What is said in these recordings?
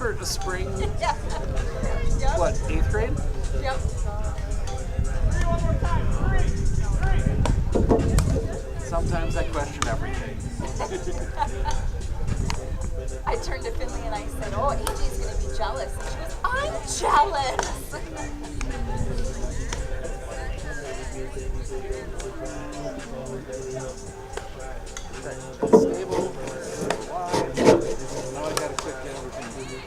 for a spring? Yeah. Yep. What, 8th grade? Yep. Sometimes I question everything. I turned to Finley and I said, "Oh, AJ's going to be jealous." And she goes, "I'm jealous." Stable, wide. Now I gotta quick get everything.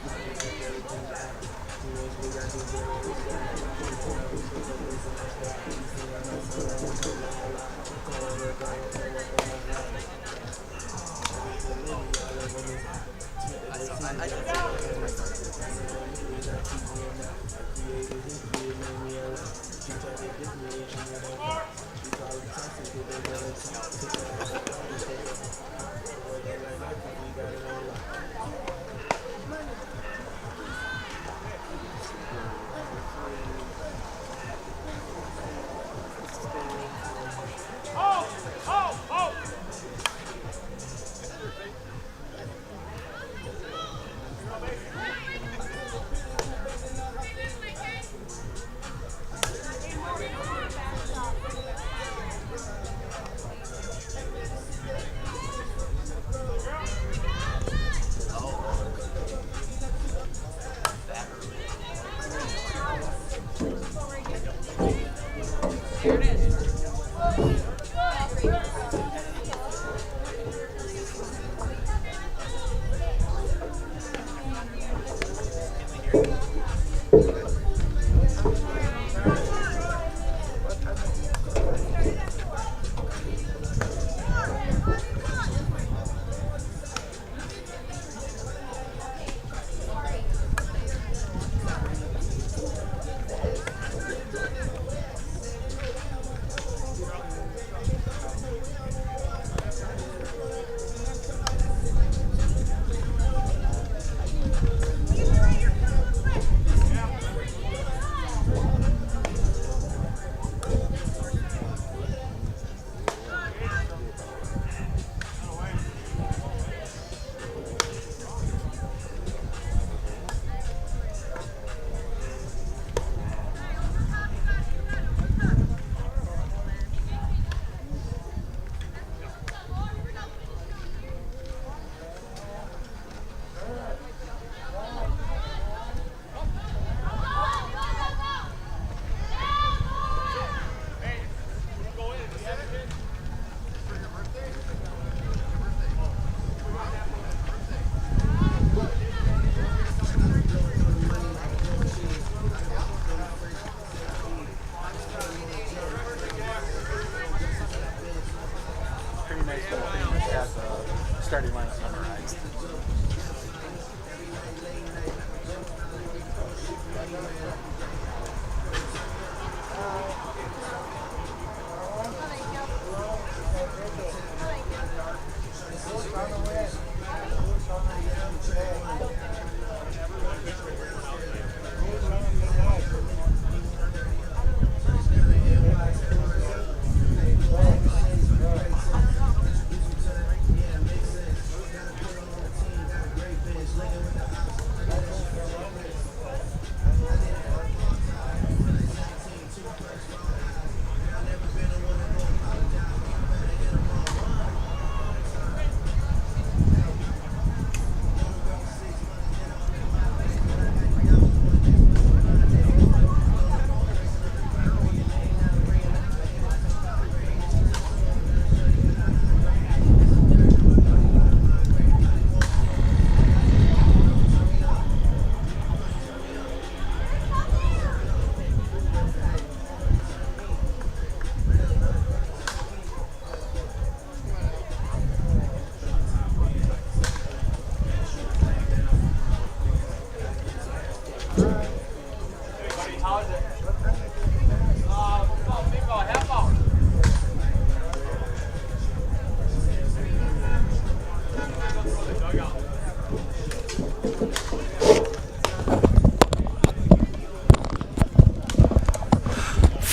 Starting line memorized.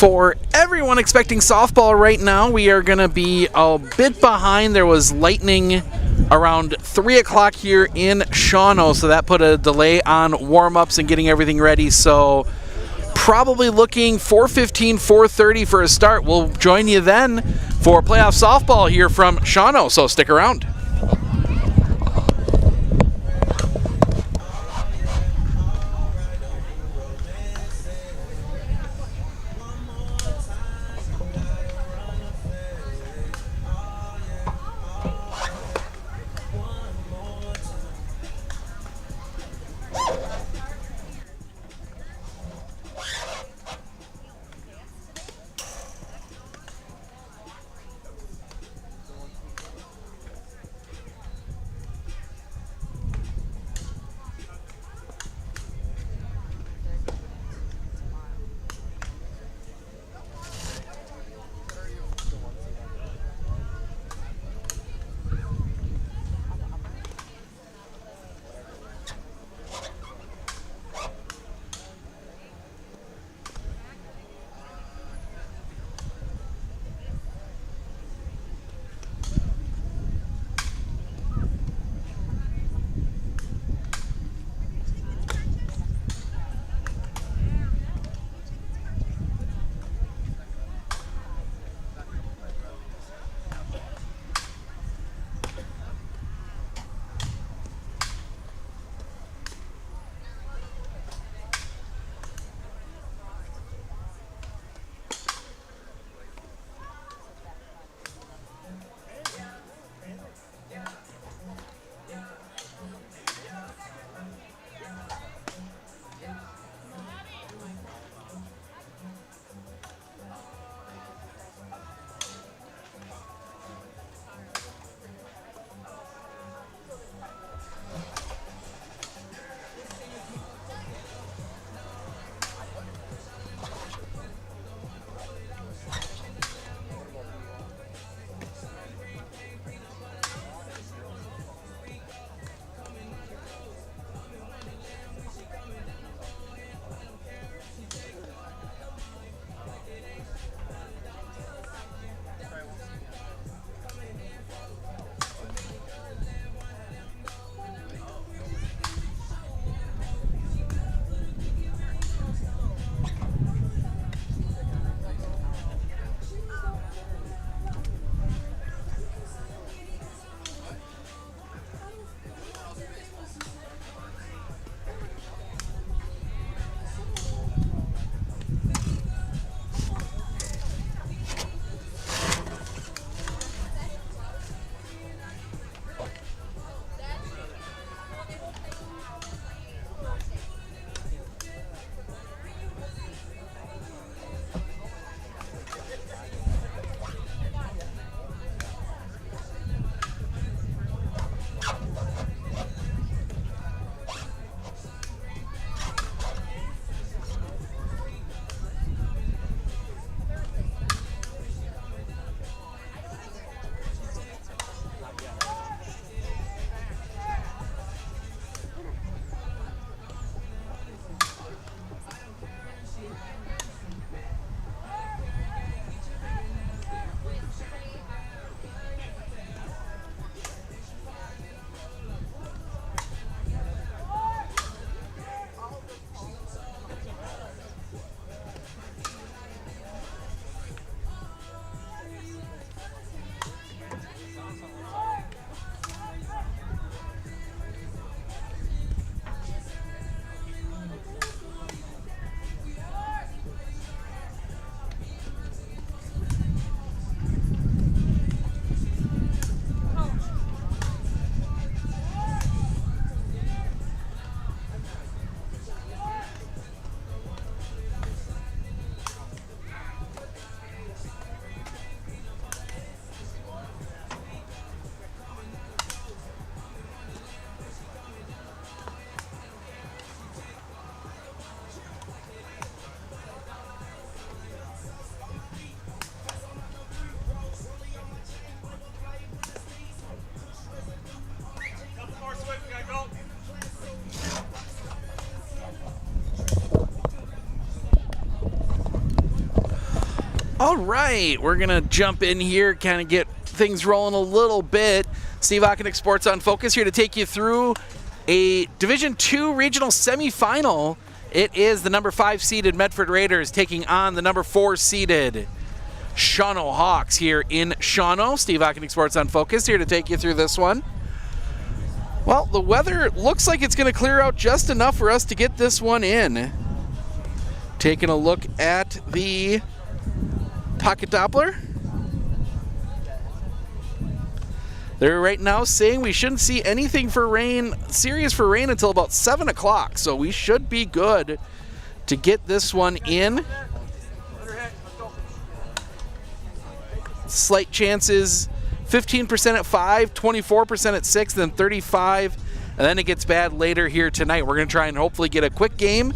For everyone expecting softball right now, we are going to be a bit behind. There was lightning around 3 o'clock here in Shawano, so that put a delay on warm-ups and getting everything ready. So probably looking 4:15, 4:30 for a start. We'll join you then for playoff softball here from Shawano, so stick around. All right, we're going to jump in here, kind of get things rolling a little bit. Steve Ockenick, Sports on Focus, here to take you through a Division II regional semifinal. It is the number 5 seeded Medford Raiders taking on the number 4 seeded Shawano Hawks here in Shawano. Steve Ockenick, Sports on Focus, here to take you through this one. Well, the weather looks like it's going to clear out just enough for us to get this one in. Taking a look at the pocket Doppler. They're right now saying we shouldn't see anything for rain, serious for rain, until about 7 o'clock. So we should be good to get this one in. Slight chances, 15% at 5, 24% at 6, then 35. And then it gets bad later here tonight. We're going to try and hopefully get a quick game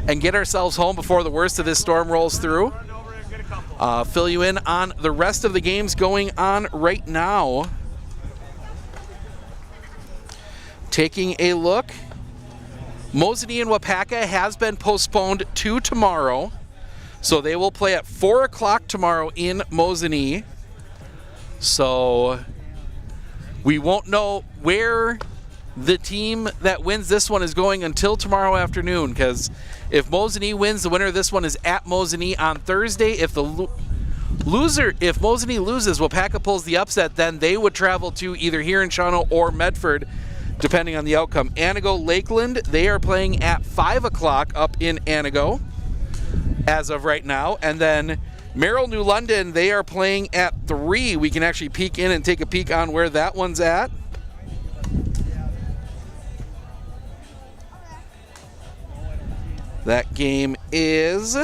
and get ourselves home before the worst of this storm rolls through. Fill you in on the rest of the games going on right now. Taking a look, Mosinee and Wapaka has been postponed to tomorrow. So they will play at 4 o'clock tomorrow in Mosinee. So we won't know where the team that wins this one is going until tomorrow afternoon, because if Mosinee wins, the winner of this one is at Mosinee on Thursday. If the if Mosinee loses, Wapaka pulls the upset, then they would travel to either here in Shawano or Medford, depending on the outcome. Anago Lakeland, they are playing at 5 o'clock up in Anago as of right now. And then Merrill New London, they are playing at 3. We can actually peek in and take a peek on where that one's at. That game is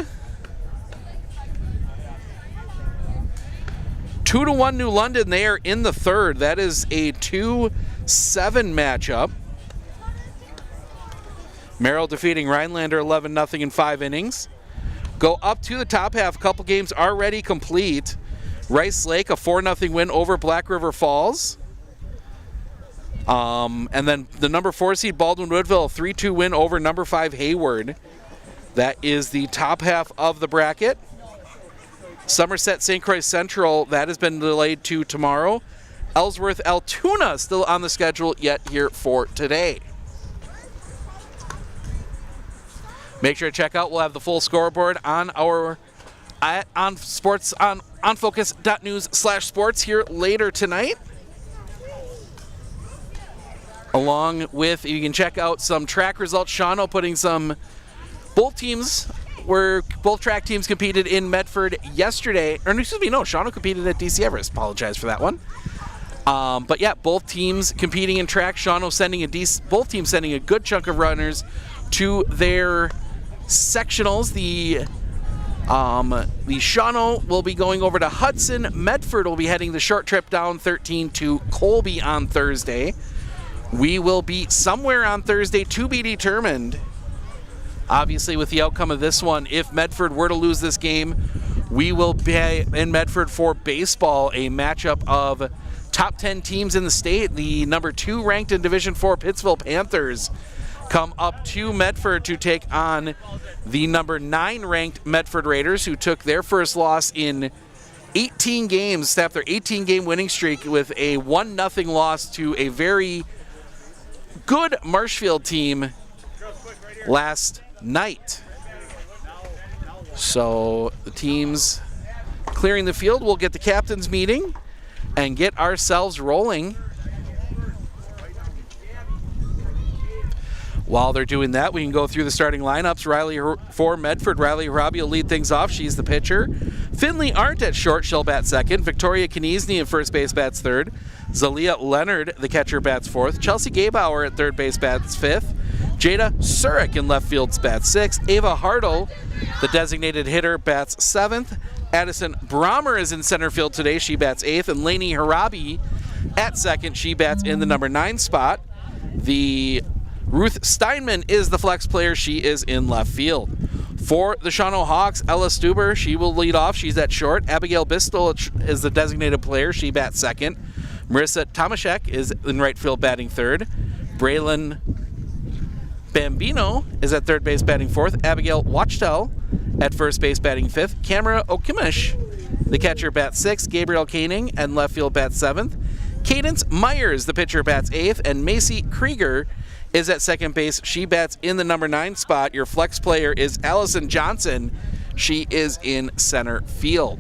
2-1 New London. They are in the 3rd. That is a 2-7 matchup. Merrill defeating Rhinelander 11-0 in 5 innings. Go up to the top half. A couple games already complete. Rice Lake, a 4-0 win over Black River Falls. And then the number 4 seed Baldwin Woodville, a 3-2 win over number 5 Hayward. That is the top half of the bracket. Somerset St. Croix Central, that has been delayed to tomorrow. Ellsworth Altoona still on the schedule yet here for today. Make sure to check out, we'll have the full scoreboard on our on onfocus.news/sports here later tonight. Along with, you can check out some track results. Shawano putting some, both track teams competed in Medford yesterday. Or excuse me, no, Shawano competed at DC Everest. Apologize for that one. But yeah, both teams competing in track. Shawano sending both teams sending a good chunk of runners to their sectionals. The Shawano will be going over to Hudson. Medford will be heading the short trip down 13 to Colby on Thursday. We will be somewhere on Thursday to be determined. Obviously, with the outcome of this one, if Medford were to lose this game, we will be in Medford for baseball, a matchup of top 10 teams in the state. The number 2 ranked in Division 4 Pittsville Panthers come up to Medford to take on the number 9 ranked Medford Raiders, who took their first loss in 18 games, snapped their 18-game winning streak with a 1-0 loss to a very good Marshfield team last night. So the teams clearing the field. We'll get the captain's meeting and get ourselves rolling. While they're doing that, we can go through the starting lineups. For Medford, Riley Harabi will lead things off. She's the pitcher. Finley Arndt at short, she'll bat second. Victoria Kniesny at first base bats third. Zalia Leonard, the catcher, bats fourth. Chelsea Gabauer at third base bats fifth. Jada Surik in left field bats sixth. Ava Hartle, the designated hitter, bats seventh. Addison Brommer is in center field today. She bats eighth. And Lainey Harabi at second. She bats in the number 9 spot. The Ruth Steinman is the flex player. She is in left field. For the Shawano Hawks, Ella Stuber, she will lead off. She's at short. Abigail Bistel is the designated player. She bats second. Marissa Tomaszek is in right field batting third. Braylon Bambino is at third base batting fourth. Abigail Wachtel at first base batting fifth. Camera Okimish The catcher bats 6th, Gabriel Koenig, and left field bats 7th. Cadence Myers, the pitcher, bats 8th, and Macy Krieger is at second base. She bats in the number 9 spot. Your flex player is Allison Johnson. She is in center field.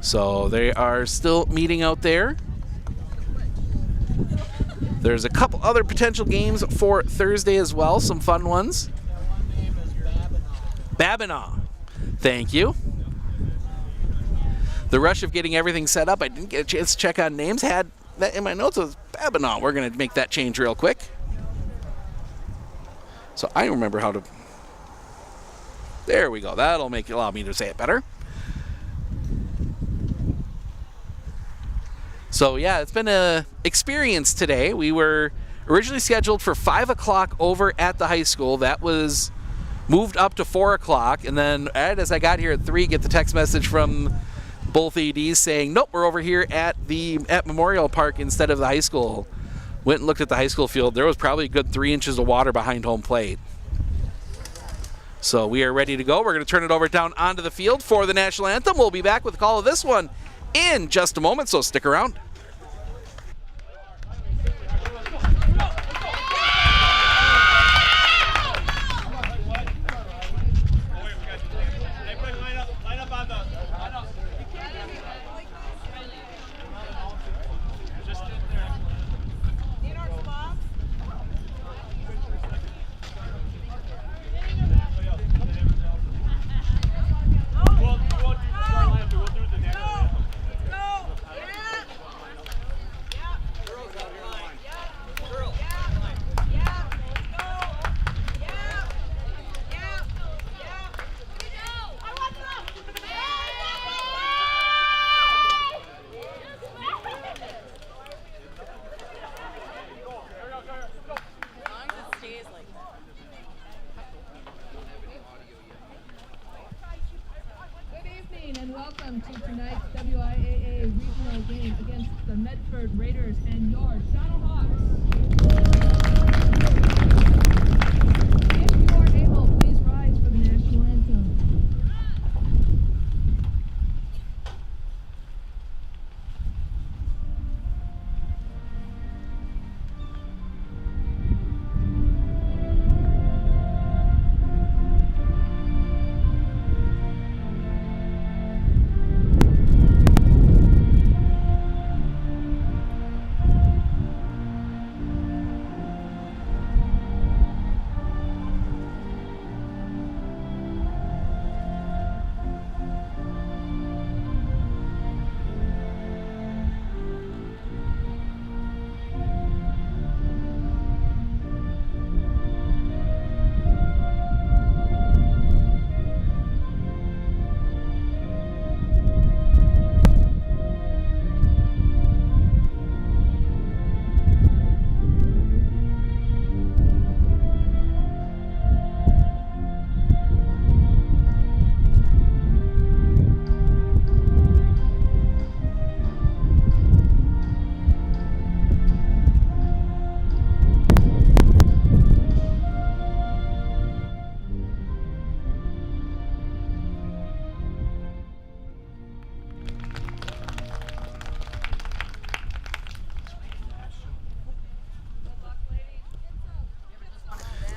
So they are still meeting out there. There's a couple other potential games for Thursday as well, some fun ones. Babinaw. Thank you. The rush of getting everything set up, I didn't get a chance to check on names. Had that in my notes, it was Babinaw. We're going to make that change real quick. So I remember how to... There we go. That'll allow me to say it better. So yeah, it's been an experience today. We were originally scheduled for 5 o'clock over at the high school. That was moved up to 4 o'clock. And then right as I got here at 3, get the text message from both EDs saying, nope, we're over here at Memorial Park instead of the high school. Went and looked at the high school field. There was probably a good 3 inches of water behind home plate. So we are ready to go. We're going to turn it over down onto the field for the national anthem. We'll be back with the call of this one in just a moment, so stick around. And welcome to tonight's WIAA regional game against the Medford Raiders and your Shawano Hawks. If you are able, please rise for the national anthem.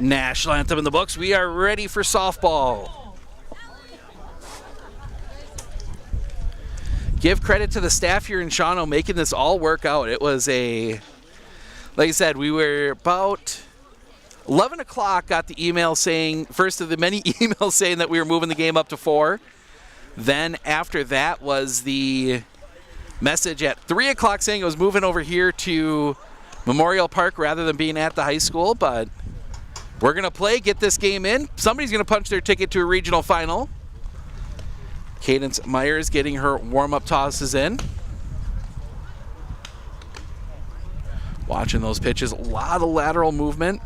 National anthem in the books. We are ready for softball. Give credit to the staff here in Shawano making this all work out. It was like I said, we were about 11 o'clock, got the email saying, first of the many emails saying that we were moving the game up to 4. Then after that was the message at 3 o'clock saying it was moving over here to Memorial Park rather than being at the high school, but we're going to play, get this game in. Somebody's going to punch their ticket to a regional final. Cadence Myers getting her warm-up tosses in. Watching those pitches, a lot of lateral movement.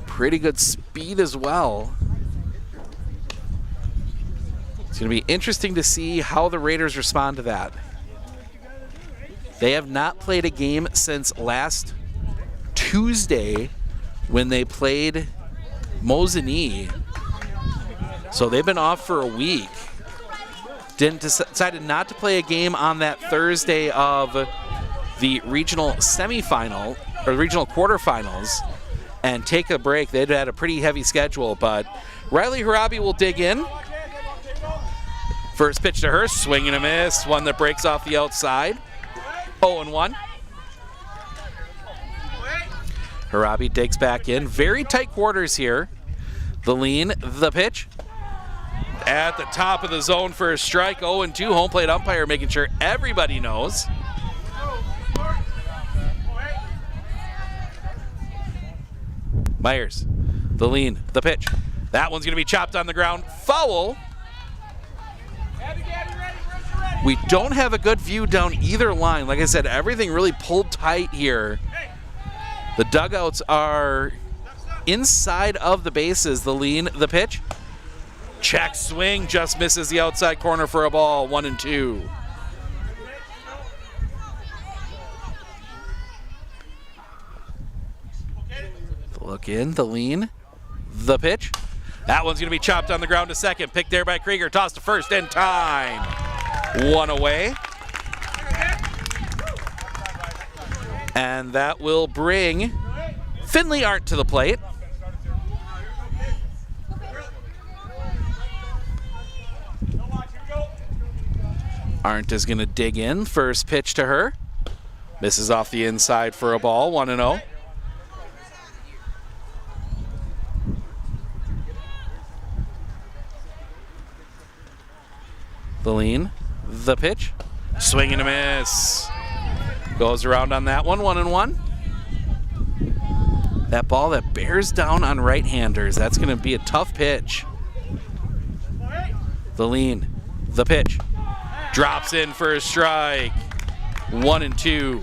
Pretty good speed as well. It's going to be interesting to see how the Raiders respond to that. They have not played a game since last Tuesday when they played Mosinee So they've been off for a week. Decided not to play a game on that Thursday of the regional semifinal, or regional quarterfinals, and take a break. They'd had a pretty heavy schedule, but Riley Harabi will dig in. First pitch to her, swing and a miss. One that breaks off the outside. 0-1. Harabi digs back in. Very tight quarters here. The lean, the pitch. At the top of the zone for a strike. 0-2. Home plate umpire making sure everybody knows. Myers, the lean, the pitch. That one's going to be chopped on the ground. Foul. We don't have a good view down either line. Like I said, everything really pulled tight here. The dugouts are inside of the bases. The lean, the pitch. Check swing, just misses the outside corner for a ball. 1-2. Look in, the lean, the pitch. That one's going to be chopped on the ground to second. Picked there by Krieger, tossed to first in time. One away. And that will bring Finley Arndt to the plate. Arndt is going to dig in. First pitch to her. Misses off the inside for a ball. 1-0. The lean, the pitch, swing and a miss. Goes around on that one, 1-1. That ball that bears down on right-handers, that's going to be a tough pitch. The lean, the pitch, drops in for a strike. 1-2.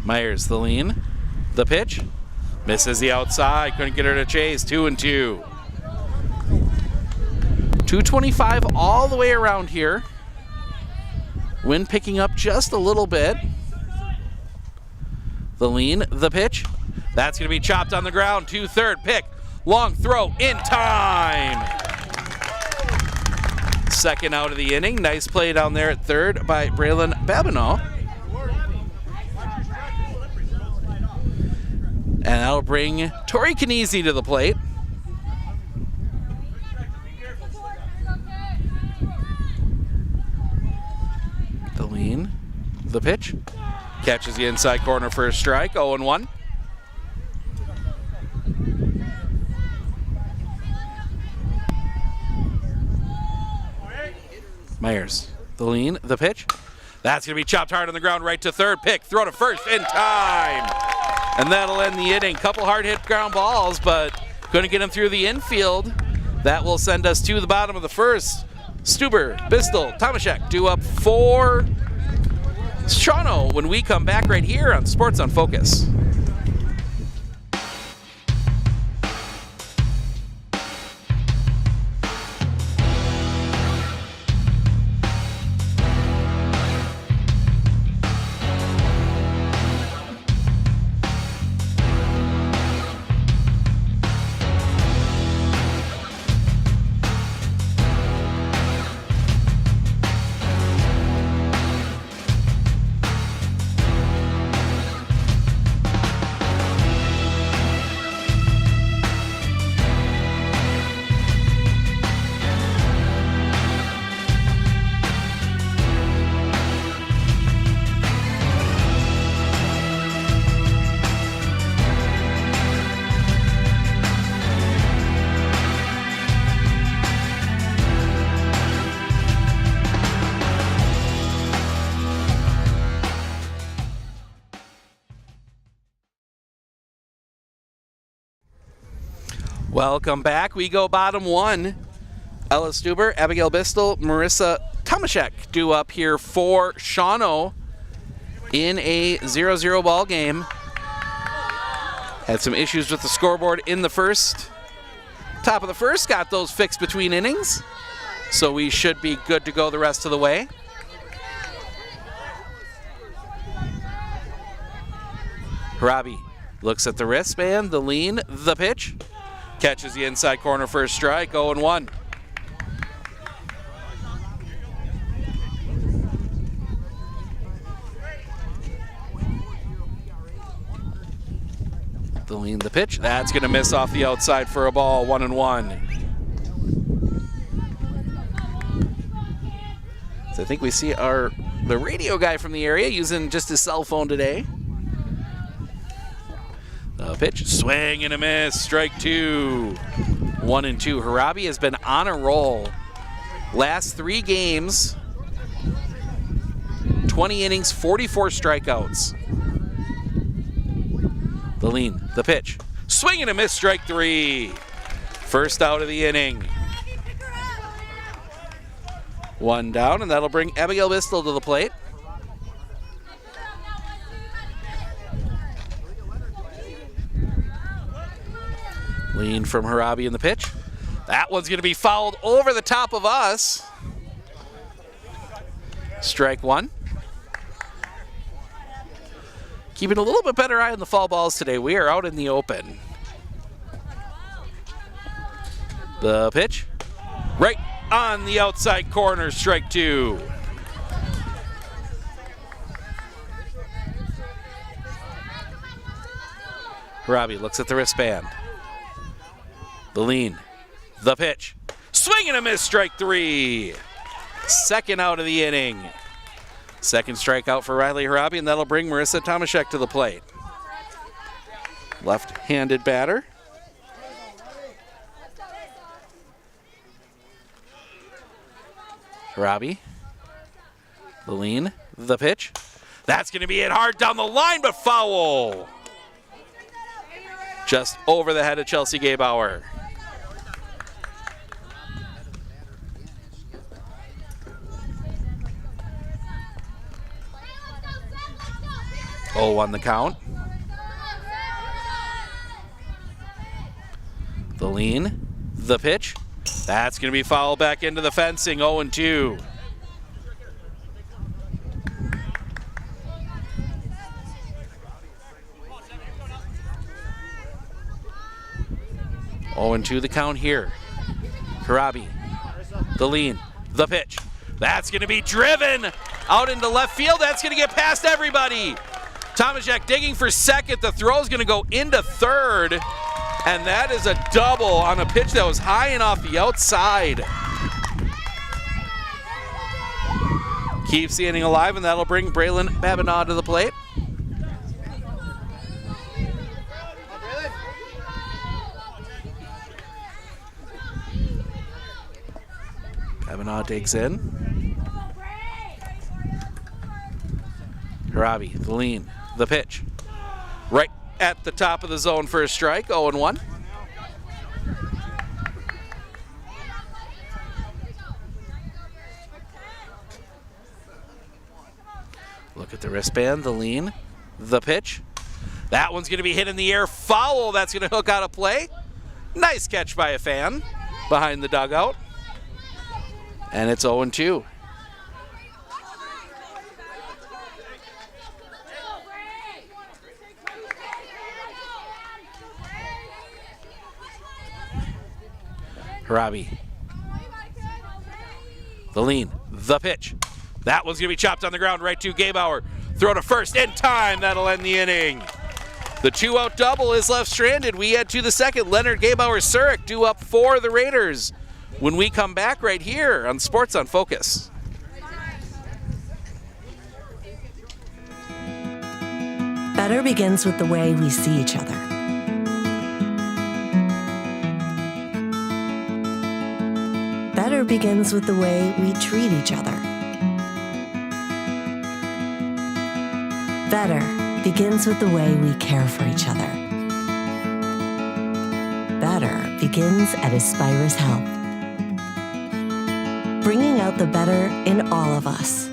Myers, the lean, the pitch. Misses the outside, couldn't get her to chase. 2-2. 225 all the way around here. Wind picking up just a little bit. The lean, the pitch. That's going to be chopped on the ground. 2-3 pick. Long throw in time. Second out of the inning. Nice play down there at third by Braylon Babineau. And that'll bring Tori Knese to the plate. The lean, the pitch. Catches the inside corner for a strike, 0-1. Myers, the lean, the pitch. That's going to be chopped hard on the ground, right to third. Pick, throw to first in time. And that'll end the inning. Couple hard hit ground balls, but couldn't get him through the infield. That will send us to the bottom of the first. Stuber, Bistel, Tomaszek due up for Shawano when we come back right here on Sports on Focus. Welcome back. We go bottom one. Ella Stuber, Abigail Bistel, Marissa Tomaszek due up here for Shawano in a 0-0 ball game. Had some issues with the scoreboard in the first. Top of the first, got those fixed between innings. So we should be good to go the rest of the way. Harabi looks at the wristband, the lean, the pitch. Catches the inside corner for a strike, 0-1. The lean, the pitch. That's going to miss off the outside for a ball, 1-1. So I think we see the radio guy from the area using just his cell phone today. The pitch, swing and a miss, strike 2. 1-2. Harabi has been on a roll. Last 3 games, 20 innings, 44 strikeouts. The lean, the pitch, swing and a miss, strike 3. First out of the inning. 1 down, and that'll bring Abigail Bistel to the plate. Lean from Harabi in the pitch. That one's going to be fouled over the top of us. Strike 1. Keeping a little bit better eye on the foul balls today. We are out in the open. The pitch. Right on the outside corner, strike 2. Harabi looks at the wristband. The lean, the pitch. Swing and a miss, strike 3. Second out of the inning. Second strikeout for Riley Harabi, and that'll bring Marissa Tomaszek to the plate. Left-handed batter. Harabi, the lean, the pitch. That's going to be hit hard down the line, but foul. Just over the head of Chelsea Gaybauer. On the count. The lean, the pitch. That's going to be fouled back into the fencing, 0-2. The count here. Harabi, the lean, the pitch. That's going to be driven out into left field. That's going to get past everybody. Tomaszek digging for second. The throw is going to go into third. And that is a double on a pitch that was high and off the outside. Keeps the inning alive, and that'll bring Braylon Babinaw to the plate. Babinaw digs in. Harabi, the lean, the pitch. Right at the top of the zone for a strike, 0-1. Look at the wristband, the lean, the pitch. That one's going to be hit in the air, foul. That's going to hook out a play. Nice catch by a fan behind the dugout. And it's 0-2. Harabi, the lean, the pitch. That one's going to be chopped on the ground right to Gaybauer. Throw to first in time. That'll end the inning. The 2-out double is left stranded. We head to the second. Leonard Gaybauer-Surik due up for the Raiders when we come back right here on Sports on Focus. Better begins with the way we see each other. Better begins with the way we treat each other. Better begins with the way we care for each other. Better begins at Aspirus Health, bringing out the better in all of us.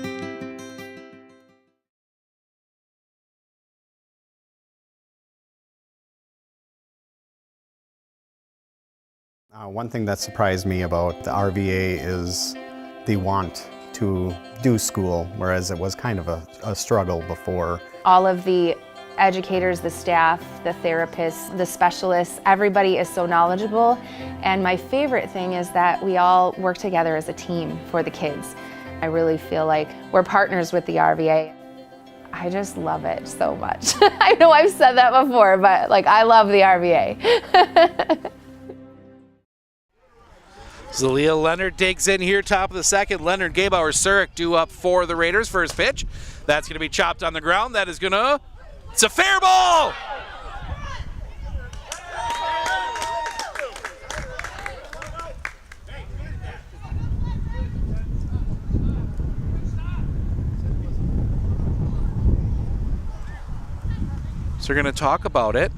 One thing that surprised me about the RVA is the want to do school, whereas it was kind of a struggle before. All of the educators, the staff, the therapists, the specialists, everybody is so knowledgeable. And my favorite thing is that we all work together as a team for the kids. I really feel like we're partners with the RVA. I just love it so much. I know I've said that before, but like I love the RVA. Zalia Leonard digs in here, top of the second. Leonard, Gabauer, Surik due up for the Raiders. First pitch. That's going to be chopped on the ground. That is going to... It's a fair ball! So we're going to talk about it.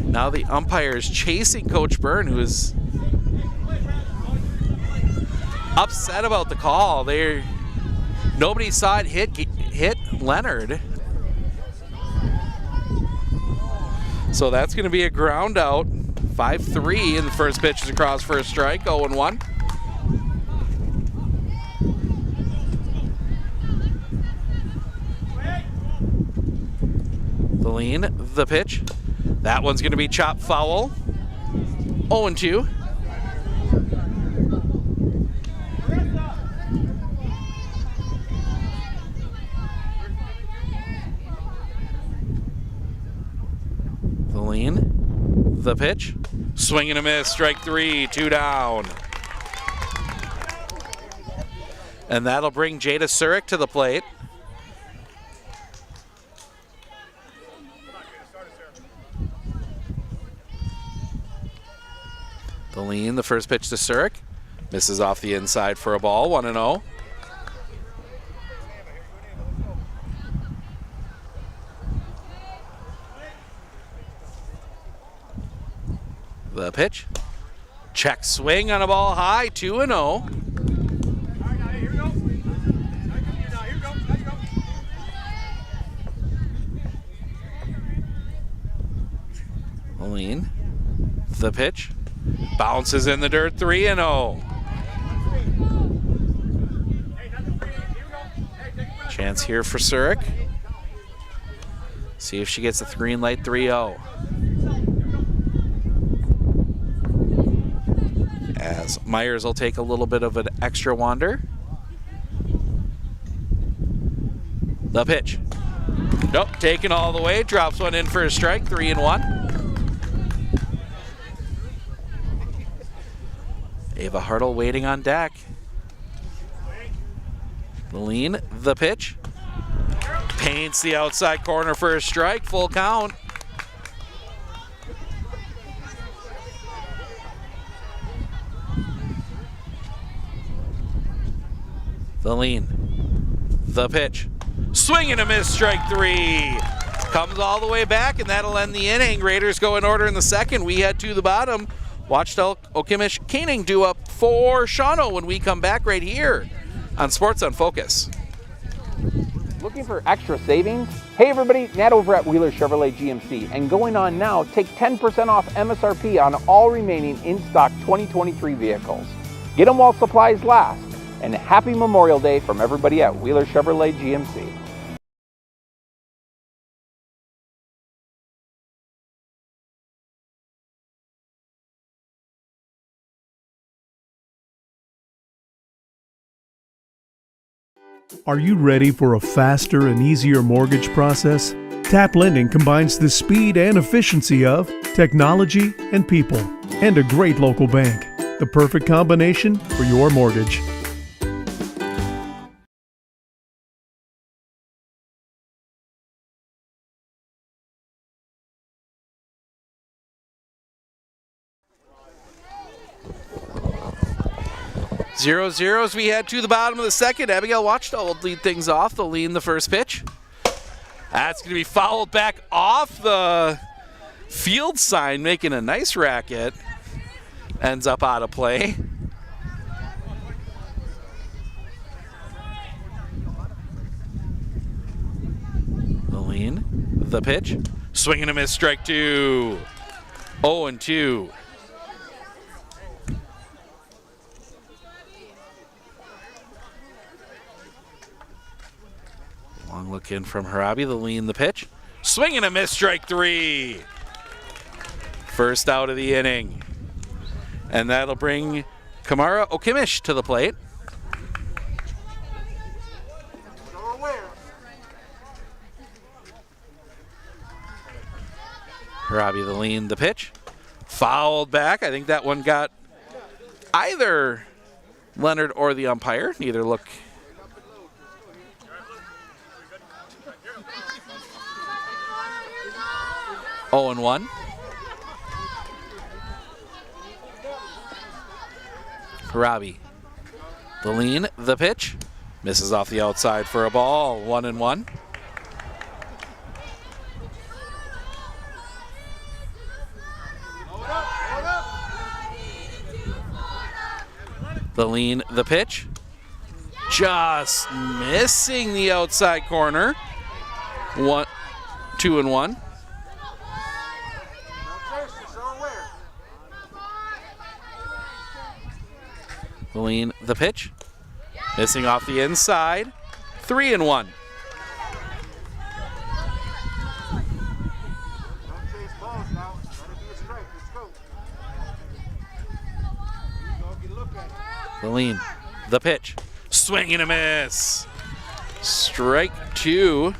Now the umpire is chasing Coach Byrne, who is upset about the call. Nobody saw it hit Leonard. So that's going to be a ground out. 5-3, and the first pitch is across for a strike. 0-1. The lean, the pitch. That one's going to be chopped foul. 0-2. The lean, the pitch. Swing and a miss, strike 3, 2 down. And that'll bring Jada Surik to the plate. The lean, the first pitch to Surik. Misses off the inside for a ball, 1-0. The pitch. Check swing on a ball high, 2-0. The lean, the pitch. Bounces in the dirt, 3-0. Chance here for Surik. See if she gets a green light, 3-0. As Myers will take a little bit of an extra wander. The pitch. Nope, taken all the way, drops one in for a strike, 3-1. Ava Hartle waiting on deck. The lean, the pitch. Paints the outside corner for a strike, full count. The lean, the pitch. Swing and a miss, strike 3. Comes all the way back, and that'll end the inning. Raiders go in order in the second. We head to the bottom. Watchdale Okimish Caning due up for Shawano when we come back right here on Sports on Focus. Looking for extra savings? Hey everybody, Nat over at Wheeler Chevrolet GMC, and going on now, take 10% off MSRP on all remaining in-stock 2023 vehicles. Get them while supplies last, and happy Memorial Day from everybody at Wheeler Chevrolet GMC. Are you ready for a faster and easier mortgage process? Tap Lending combines the speed and efficiency of technology and people, and a great local bank. The perfect combination for your mortgage. Zero zeros we head to the bottom of the second. Abigail Watchdale will lead things off. They'll lean the first pitch. That's going to be fouled back off the field sign, making a nice racket. Ends up out of play. the pitch. Swing and a miss, strike 2. 0-2. Long look in from Harabi, the lean, the pitch. Swing and a miss, strike 3. First out of the inning. And that'll bring Kamara Okimish to the plate. Harabi, the lean, the pitch. Fouled back. I think that one got either Leonard or the umpire. Neither look. Oh, and 1. Harabi, the lean, the pitch. Misses off the outside for a ball. 1-1. The lean, the pitch. Just missing the outside corner. 2-1. The lean, the pitch. Missing off the inside. 3-1. The lean, the pitch. Swing and a miss. Strike 2.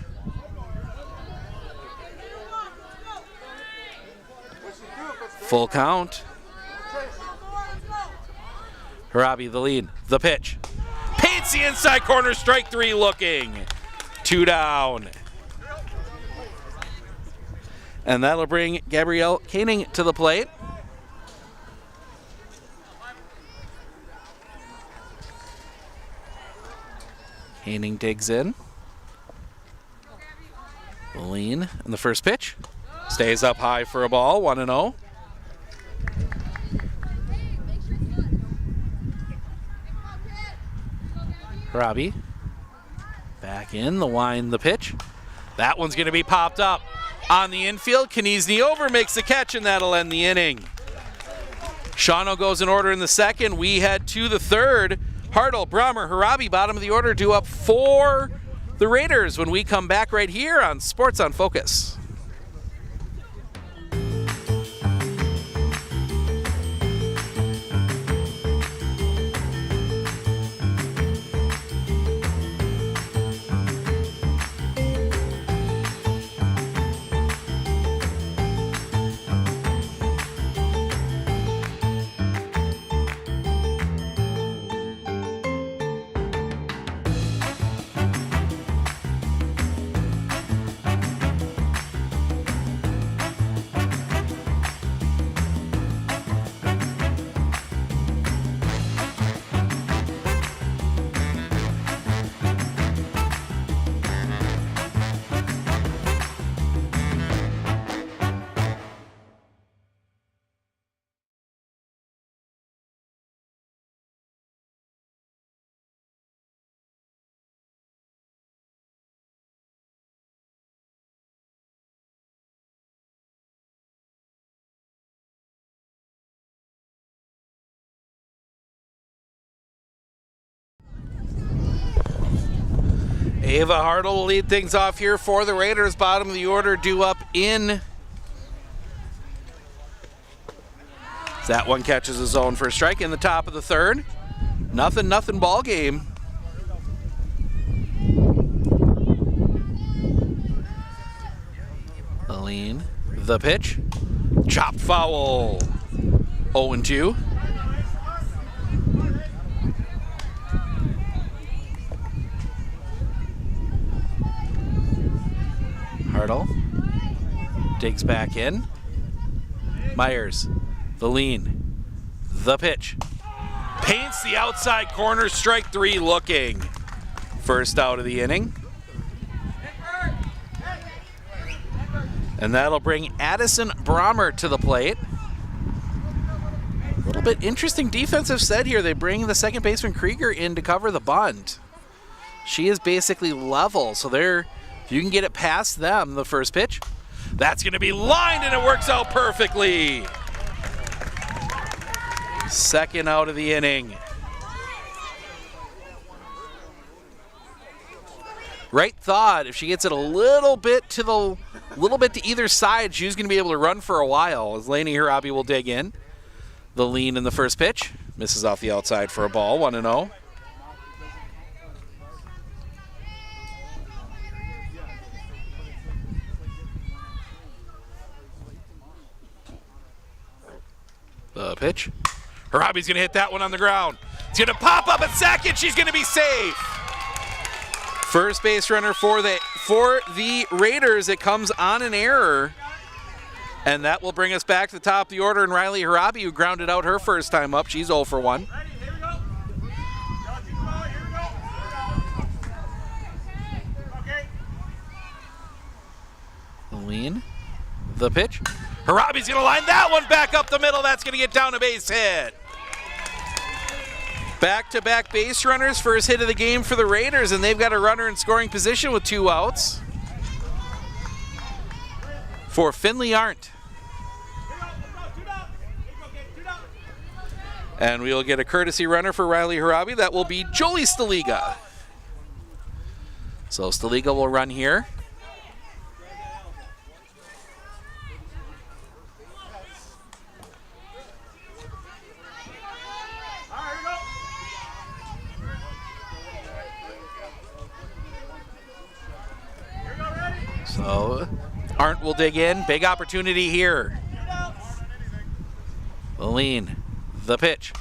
Full count. Harabi, the lead, the pitch. Paints the inside corner, strike 3 looking. 2 down. And that'll bring Gabrielle Koenig to the plate. Koenig digs in. The lean and the first pitch. Stays up high for a ball, 1-0. Harabi back in, the wind, the pitch. That one's going to be popped up on the infield. Kniezny over, makes the catch, and that'll end the inning. Shawano goes in order in the second. We head to the third. Hartle, Brommer, Harabi, bottom of the order, due up for the Raiders when we come back right here on Sports on Focus. Ava Hartle will lead things off here for the Raiders. Bottom of the order, due up in. That one catches his own for a strike in the top of the third. Nothing ball game. The lean, the pitch. Chopped foul. 0-2. Hartle digs back in. Myers, the lean, the pitch. Paints the outside corner, strike 3 looking. First out of the inning. And that'll bring Addison Brommer to the plate. A little bit interesting defensive set here. They bring the second baseman Krieger in to cover the bunt. She is basically level, so they're If you can get it past them, the first pitch, that's going to be lined, and it works out perfectly. Second out of the inning. Right thought, if she gets it a little bit to either side, she's going to be able to run for a while as Lainey Hirabi will dig in. The lean in the first pitch. Misses off the outside for a ball, 1-0. The pitch. Hirabi's going to hit that one on the ground. It's going to pop up at second. She's going to be safe. First base runner for the Raiders. It comes on an error. And that will bring us back to the top of the order. And Riley Hirabi, who grounded out her first time up, she's 0 for 1. Lean. The pitch. Hirabi's going to line that one back up the middle. That's going to get down a base hit. Back-to-back base runners, first hit of the game for the Raiders, and they've got a runner in scoring position with 2 outs. For Finley Arndt. And we'll get a courtesy runner for Riley Hirabi. That will be Jolie Staliga. So Staliga will run here. So Arndt will dig in. Big opportunity here. The lean. The pitch.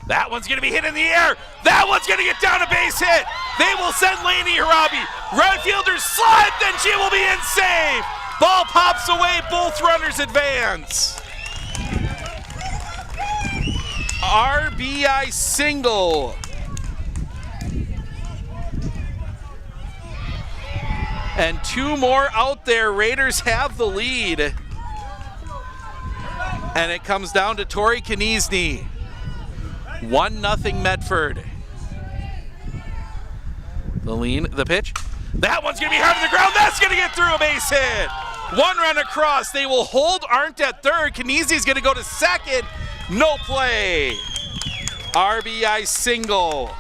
That one's going to be hit in the air. That one's going to get down a base hit. They will send Lainey Hirabi. Right fielder slide, then she will be in safe. Ball pops away. Both runners advance. RBI single. And 2 more out there. Raiders have the lead. And it comes down to Tori Kniezny. 1-0 Medford. The lean, the pitch. That one's going to be hard on the ground. That's going to get through a base hit. 1 run across. They will hold Arndt at third. Kniezny's going to go to second. No play. RBI single.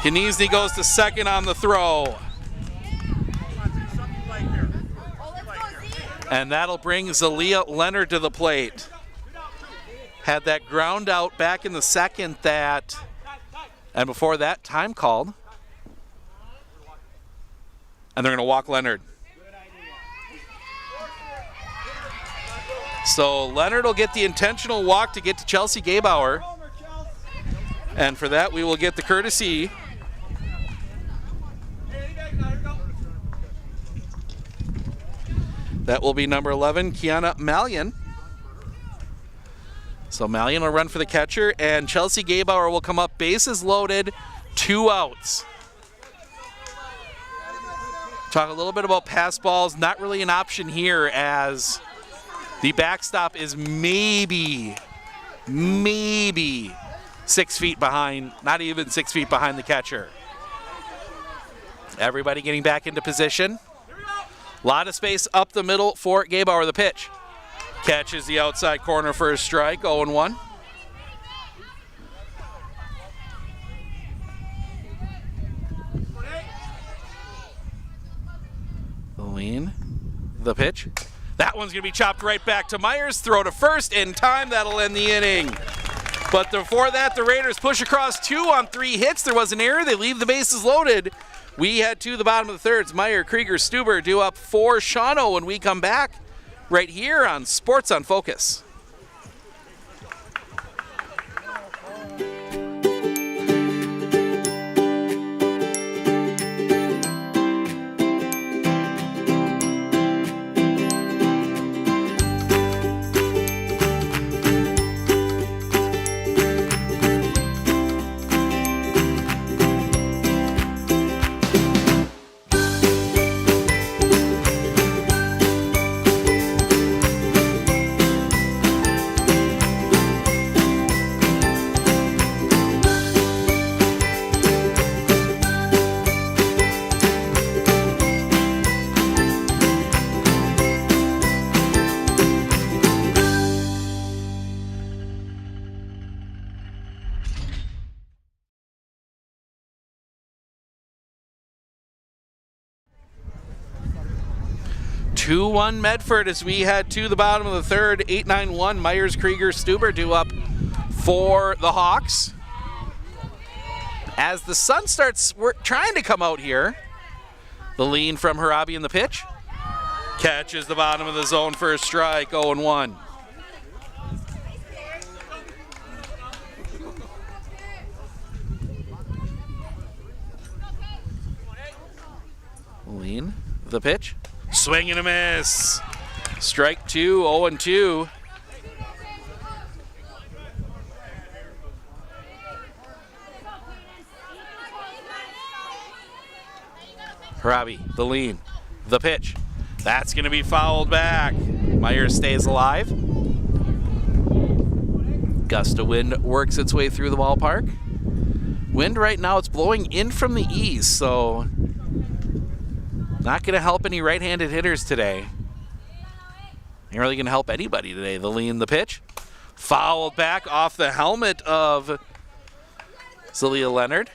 Kniezny goes to second on the throw. And that'll bring Zalia Leonard to the plate. Had that ground out back in the second and before that, time called. And they're going to walk Leonard. So Leonard will get the intentional walk to get to Chelsea Gabauer. And for that, we will get the courtesy. That will be number 11, Kiana Mallion. So Mallion will run for the catcher, and Chelsea Gabauer will come up, bases loaded, 2 outs. Talk a little bit about pass balls. Not really an option here, as the backstop is maybe 6 feet behind, not even 6 feet behind the catcher. Everybody getting back into position. A lot of space up the middle for Gabauer. The pitch. Catches the outside corner for a strike, 0-1. The lean. The pitch. That one's going to be chopped right back to Myers. Throw to first in time. That'll end the inning. But before that, the Raiders push across 2 on 3 hits. There was an error. They leave the bases loaded. We head to the bottom of the thirds. Meyer, Krieger, Stuber due up for Shawano when we come back right here on Sports on Focus. 2-1 Medford as we head to the bottom of the third. 8-9-1 Myers, Krieger, Stuber due up for the Hawks. As the sun starts trying to come out here, the lean from Harabi in the pitch. Catches the bottom of the zone for a strike, 0-1. Lean, the pitch. Swing and a miss. Strike 2, 0-2. Harabi, the lean, the pitch. That's going to be fouled back. Myers stays alive. Gust of wind works its way through the ballpark. Wind right now, it's blowing in from the east, so not going to help any right-handed hitters today. Ain't really going to help anybody today. The lean, the pitch. Fouled back off the helmet of Zelia Leonard.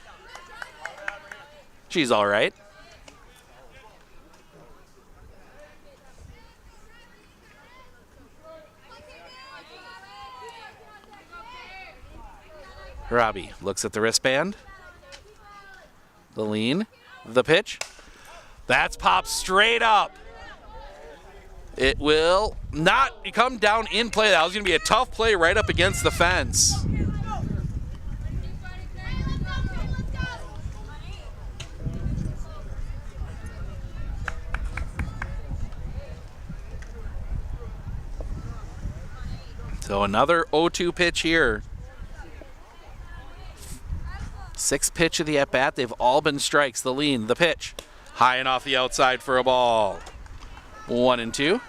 She's all right. Harabi looks at the wristband. The lean, the pitch. That's popped straight up. It will not come down in play. That was going to be a tough play right up against the fence. So another 0-2 pitch here. 6th pitch of the at-bat. They've all been strikes. The lean, the pitch. High and off the outside for a ball. 1-2.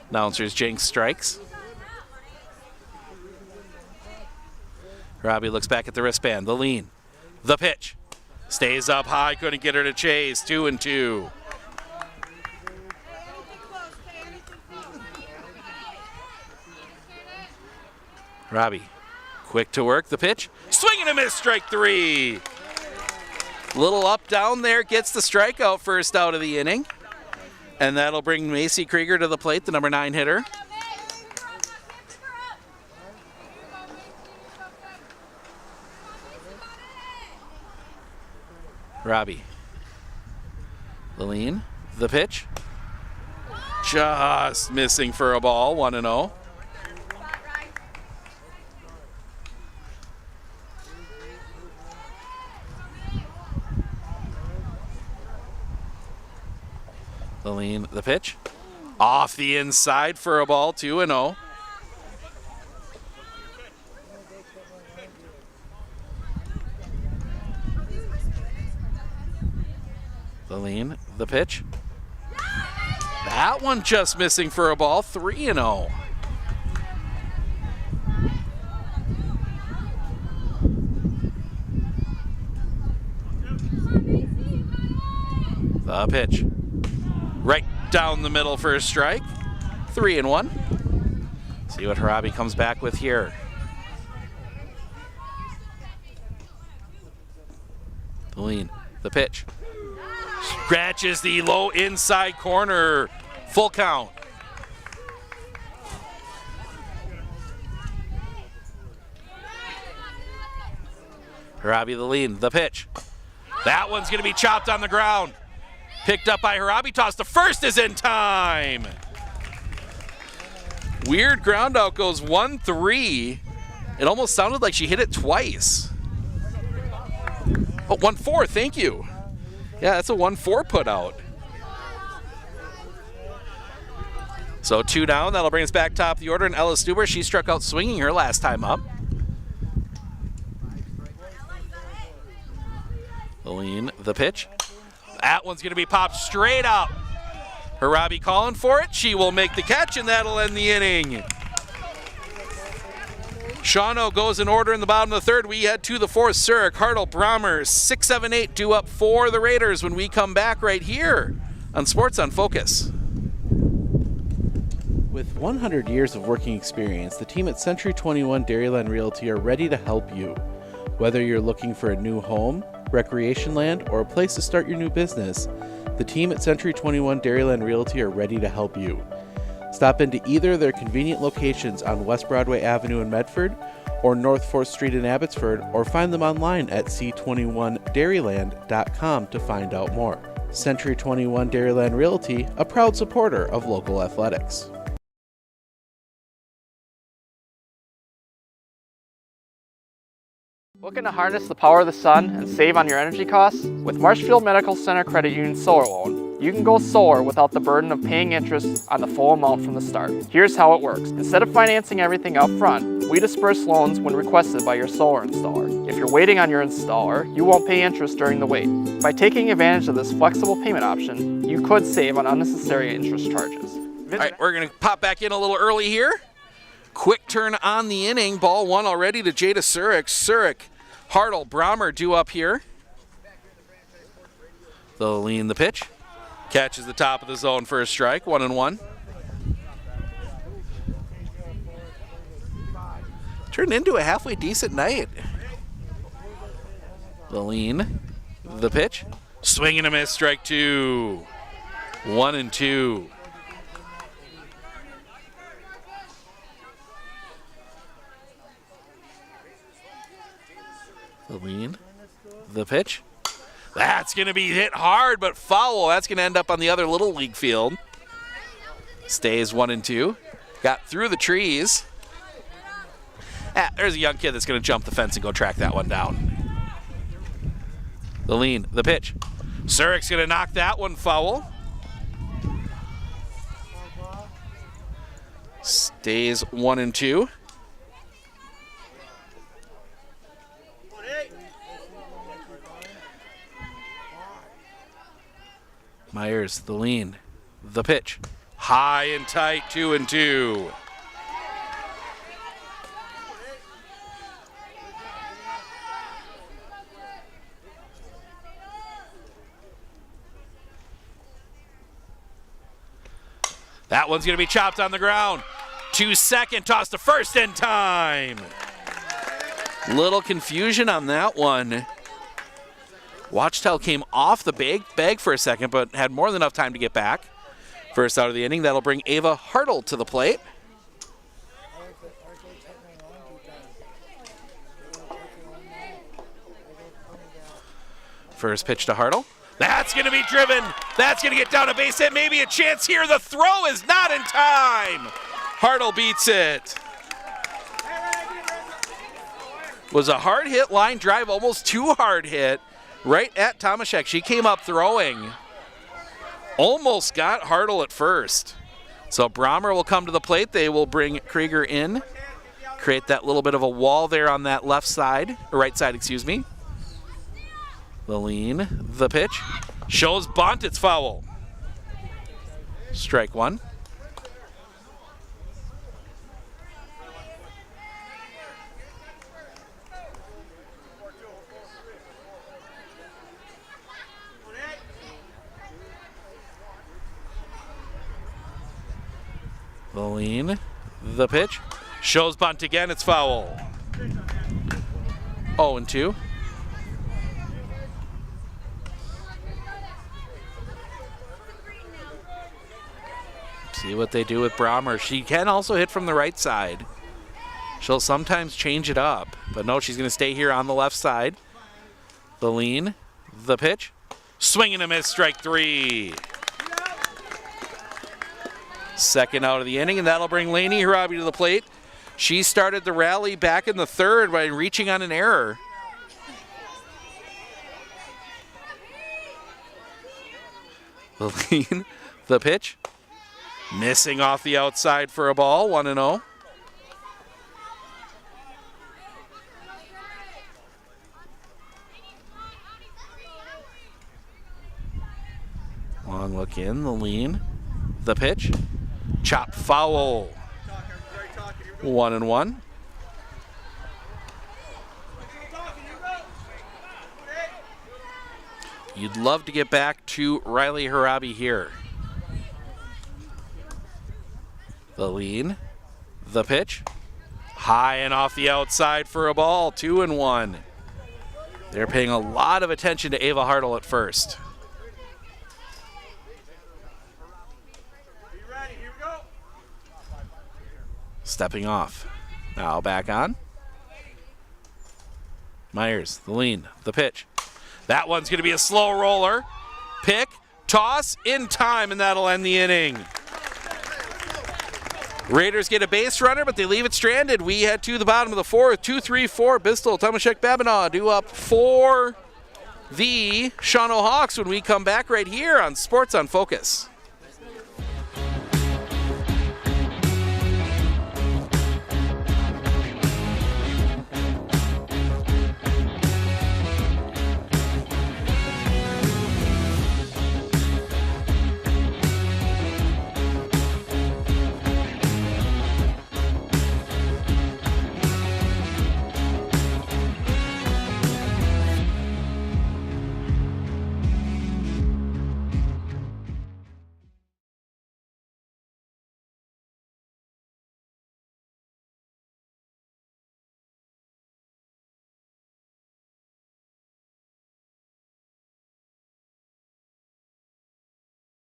Announcers jinx strikes. Robbie looks back at the wristband. The lean, the pitch. Stays up high, couldn't get her to chase. 2-2. Robbie, quick to work, the pitch. Swing and a miss, strike 3. Little up down there, gets the strikeout first out of the inning. And that'll bring Macy Krieger to the plate, the number 9 hitter. Robbie, the lean, the pitch. Just missing for a ball, 1-0. The lean, the pitch. Off the inside for a ball, 2-0. The lean, the pitch. That one just missing for a ball, 3-0. The pitch. Right down the middle for a strike. 3-1. See what Harabi comes back with here. The lean, the pitch. Scratches the low inside corner. Full count. Harabi, the lean, the pitch. That one's going to be chopped on the ground. Picked up by Harabi, tossed to first, is in time. Weird ground out, goes 1-3. It almost sounded like she hit it twice. Oh, 1-4, thank you. Yeah, that's a 1-4 put out. So 2 down, that'll bring us back top of the order. And Ella Stuber, she struck out swinging her last time up. The lean, the pitch. That one's going to be popped straight up. Harabi calling for it. She will make the catch, and that'll end the inning. Shawano goes in order in the bottom of the third. We head to the fourth. Zurich, Hartle, Bromers, 6, 7, 8 due up for the Raiders when we come back right here on Sports on Focus. With 100 years of working experience, the team at Century 21 Dairyland Realty are ready to help you. Whether you're looking for a new home, recreation land, or a place to start your new business, The team at Century 21 Dairyland Realty are ready to help you. Stop into either of their convenient locations on West Broadway Avenue in Medford or North 4th Street in Abbotsford, or find them online at c21dairyland.com to find out more. Century 21 Dairyland Realty, a proud supporter of local athletics. Looking to harness the power of the sun and save on your energy costs? With Marshfield Medical Center Credit Union Solar Loan, you can go solar without the burden of paying interest on the full amount from the start. Here's how it works. Instead of financing everything up front, we disperse loans when requested by your solar installer. If you're waiting on your installer, you won't pay interest during the wait. By taking advantage of this flexible payment option, you could save on unnecessary interest charges. All right, we're going to pop back in a little early here. Quick turn on the inning. Ball one already to Jada Surik. Surik, Hartle, Brommer due up here. They'll lean the pitch. Catches the top of the zone for a strike, 1-1. Turned into a halfway decent night. The lean, the pitch. Swing and a miss, strike two. 1-2. The lean, the pitch. That's going to be hit hard, but foul. That's going to end up on the other Little League field. Stays 1-2. Got through the trees. There's a young kid that's going to jump the fence and go track that one down. The lean, the pitch. Surik's going to knock that one foul. Stays 1-2. Myers, the lean, the pitch. High and tight, 2-2. That one's going to be chopped on the ground. 2-2, toss to first in time. Little confusion on that one. Watchtel came off the bag for a second, but had more than enough time to get back. First out of the inning, that'll bring Ava Hartle to the plate. First pitch to Hartle. That's going to be driven. That's going to get down a base hit. Maybe a chance here. The throw is not in time. Hartle beats it. Was a hard hit line drive, almost too hard hit. Right at Tomaszek. She came up throwing. Almost got Hartle at first. So Brommer will come to the plate. They will bring Krieger in. Create that little bit of a wall there on that left side, or right side, excuse me. The lean, the pitch. Shows bunt, it's foul. Strike one. The lean, the pitch. Shows bunt again, it's foul. 0-2. See what they do with Brommer. She can also hit from the right side. She'll sometimes change it up, but no, she's going to stay here on the left side. The lean, the pitch. Swing and a miss, strike three. Second out of the inning, and that'll bring Lainey Harabi to the plate. She started the rally back in the third by reaching on an error. The lean, the pitch. Missing off the outside for a ball, 1-0. Long look in, the lean, the pitch. Chop foul. 1-1. You'd love to get back to Riley Harabi here. The lean, the pitch. High and off the outside for a ball, 2-1. They're paying a lot of attention to Ava Hartle at first. stepping off. Now back on. Myers, the lean, the pitch. That one's going to be a slow roller. Pick, toss, in time, and that'll end the inning. Raiders get a base runner, but they leave it stranded. We head to the bottom of the fourth. 2-3-4. Bistel, Tomaszek, Babinaw due up for the Shawano Hawks when we come back right here on Sports on Focus.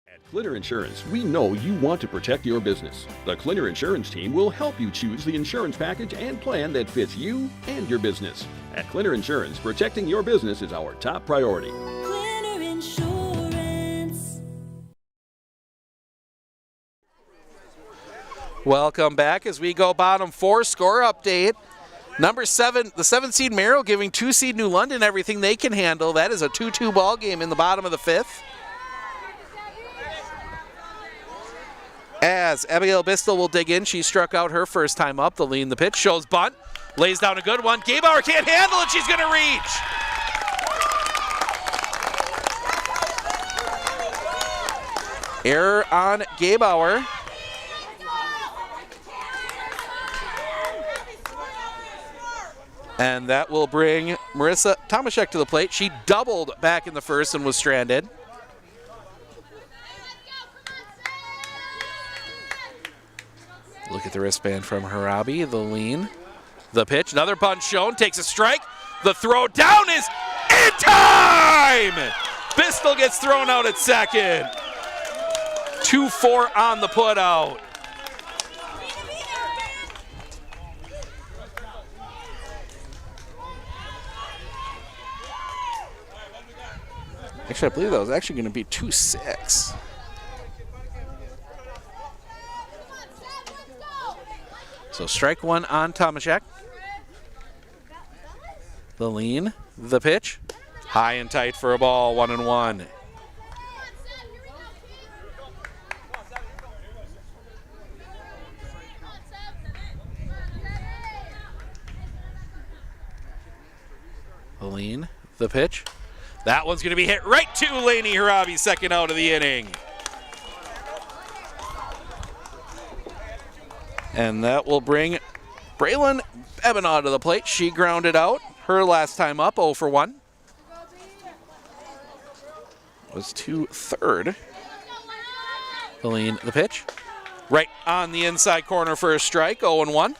At Clinner Insurance, we know you want to protect your business. The Clinner Insurance team will help you choose the insurance package and plan that fits you and your business. At Clinner Insurance, protecting your business is our top priority. Clinner Insurance. Welcome back as we go bottom four score update. Number 7, the 7th seed Merrill giving 2 seed New London everything they can handle. That is a 2-2 ball game in the bottom of the 5th. As Abigail Bistel will dig in, she struck out her first time up. The lean, the pitch, shows bunt, lays down a good one. Gebauer can't handle it, she's gonna reach. Error on Gebauer. And that will bring Marissa Tomaszek to the plate. She doubled back in the first and was stranded. Look at the wristband from Harabi, the lean, the pitch, another bunt shown, takes a strike. The throw down is in time! Bistel gets thrown out at second. 2-4 on the put out. Actually, I believe that was actually going to be 2-6. So strike one on Tomaszek. The lean, the pitch. High and tight for a ball, 1-1. The lean, the pitch. That one's going to be hit right to Lainey Harabi, second out of the inning. And that will bring Braylon Babinaw to the plate. She grounded out her last time up, 0 for 1. Was to third. The lean, the pitch. Right on the inside corner for a strike, 0-1.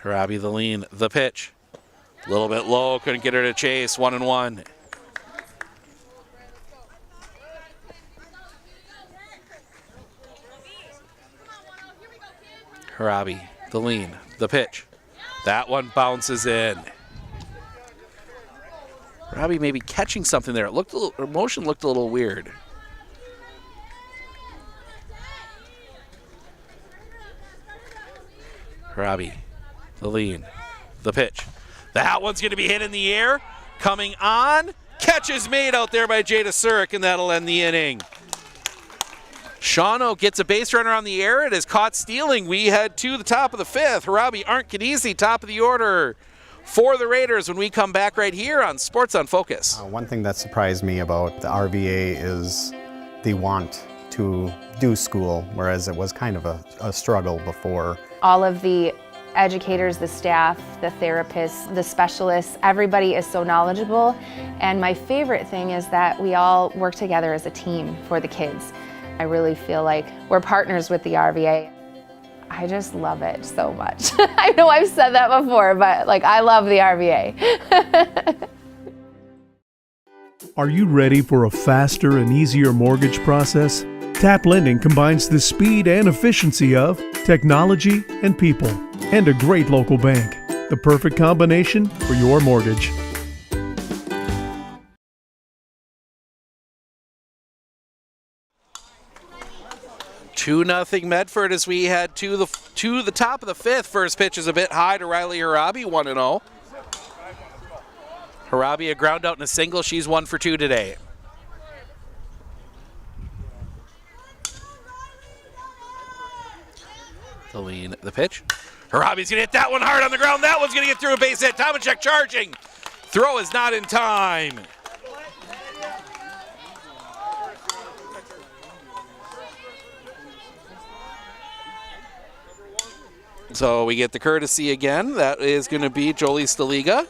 Harabi, the lean, the pitch. A little bit low, couldn't get her to chase, 1-1. Harabi, the lean, the pitch. That one bounces in. Harabi maybe catching something there. It looked a little, her motion looked a little weird. Harabi, the lean, the pitch. That one's going to be hit in the air. Coming on. Catch is made out there by Jada Surik, and that'll end the inning. Shawano gets a base runner on the air. It is caught stealing. We head to the top of the 5th. Harabi Arndt Kadisi, top of the order for the Raiders when we come back right here on Sports on Focus. One thing that surprised me about the RVA is the want to do school, whereas it was kind of a struggle before. All of the educators, the staff, the therapists, the specialists, everybody is so knowledgeable. And my favorite thing is that we all work together as a team for the kids. I really feel like we're partners with the RVA. I just love it so much. I know I've said that before, but like I love the RVA. Are you ready for a faster and easier mortgage process? Tap Lending combines the speed and efficiency of technology and people, and a great local bank. The perfect combination for your mortgage. 2-0 Medford as we head to the top of the fifth. First pitch is a bit high to Riley Harabi, 1-0. Harabi a ground out and a single. She's 1 for 2 today. The lean, the pitch. Harabi's gonna hit that one hard on the ground. That one's gonna get through a base hit. Tomacek charging. Throw is not in time. So we get the courtesy again. That is going to be Jolie Staliga.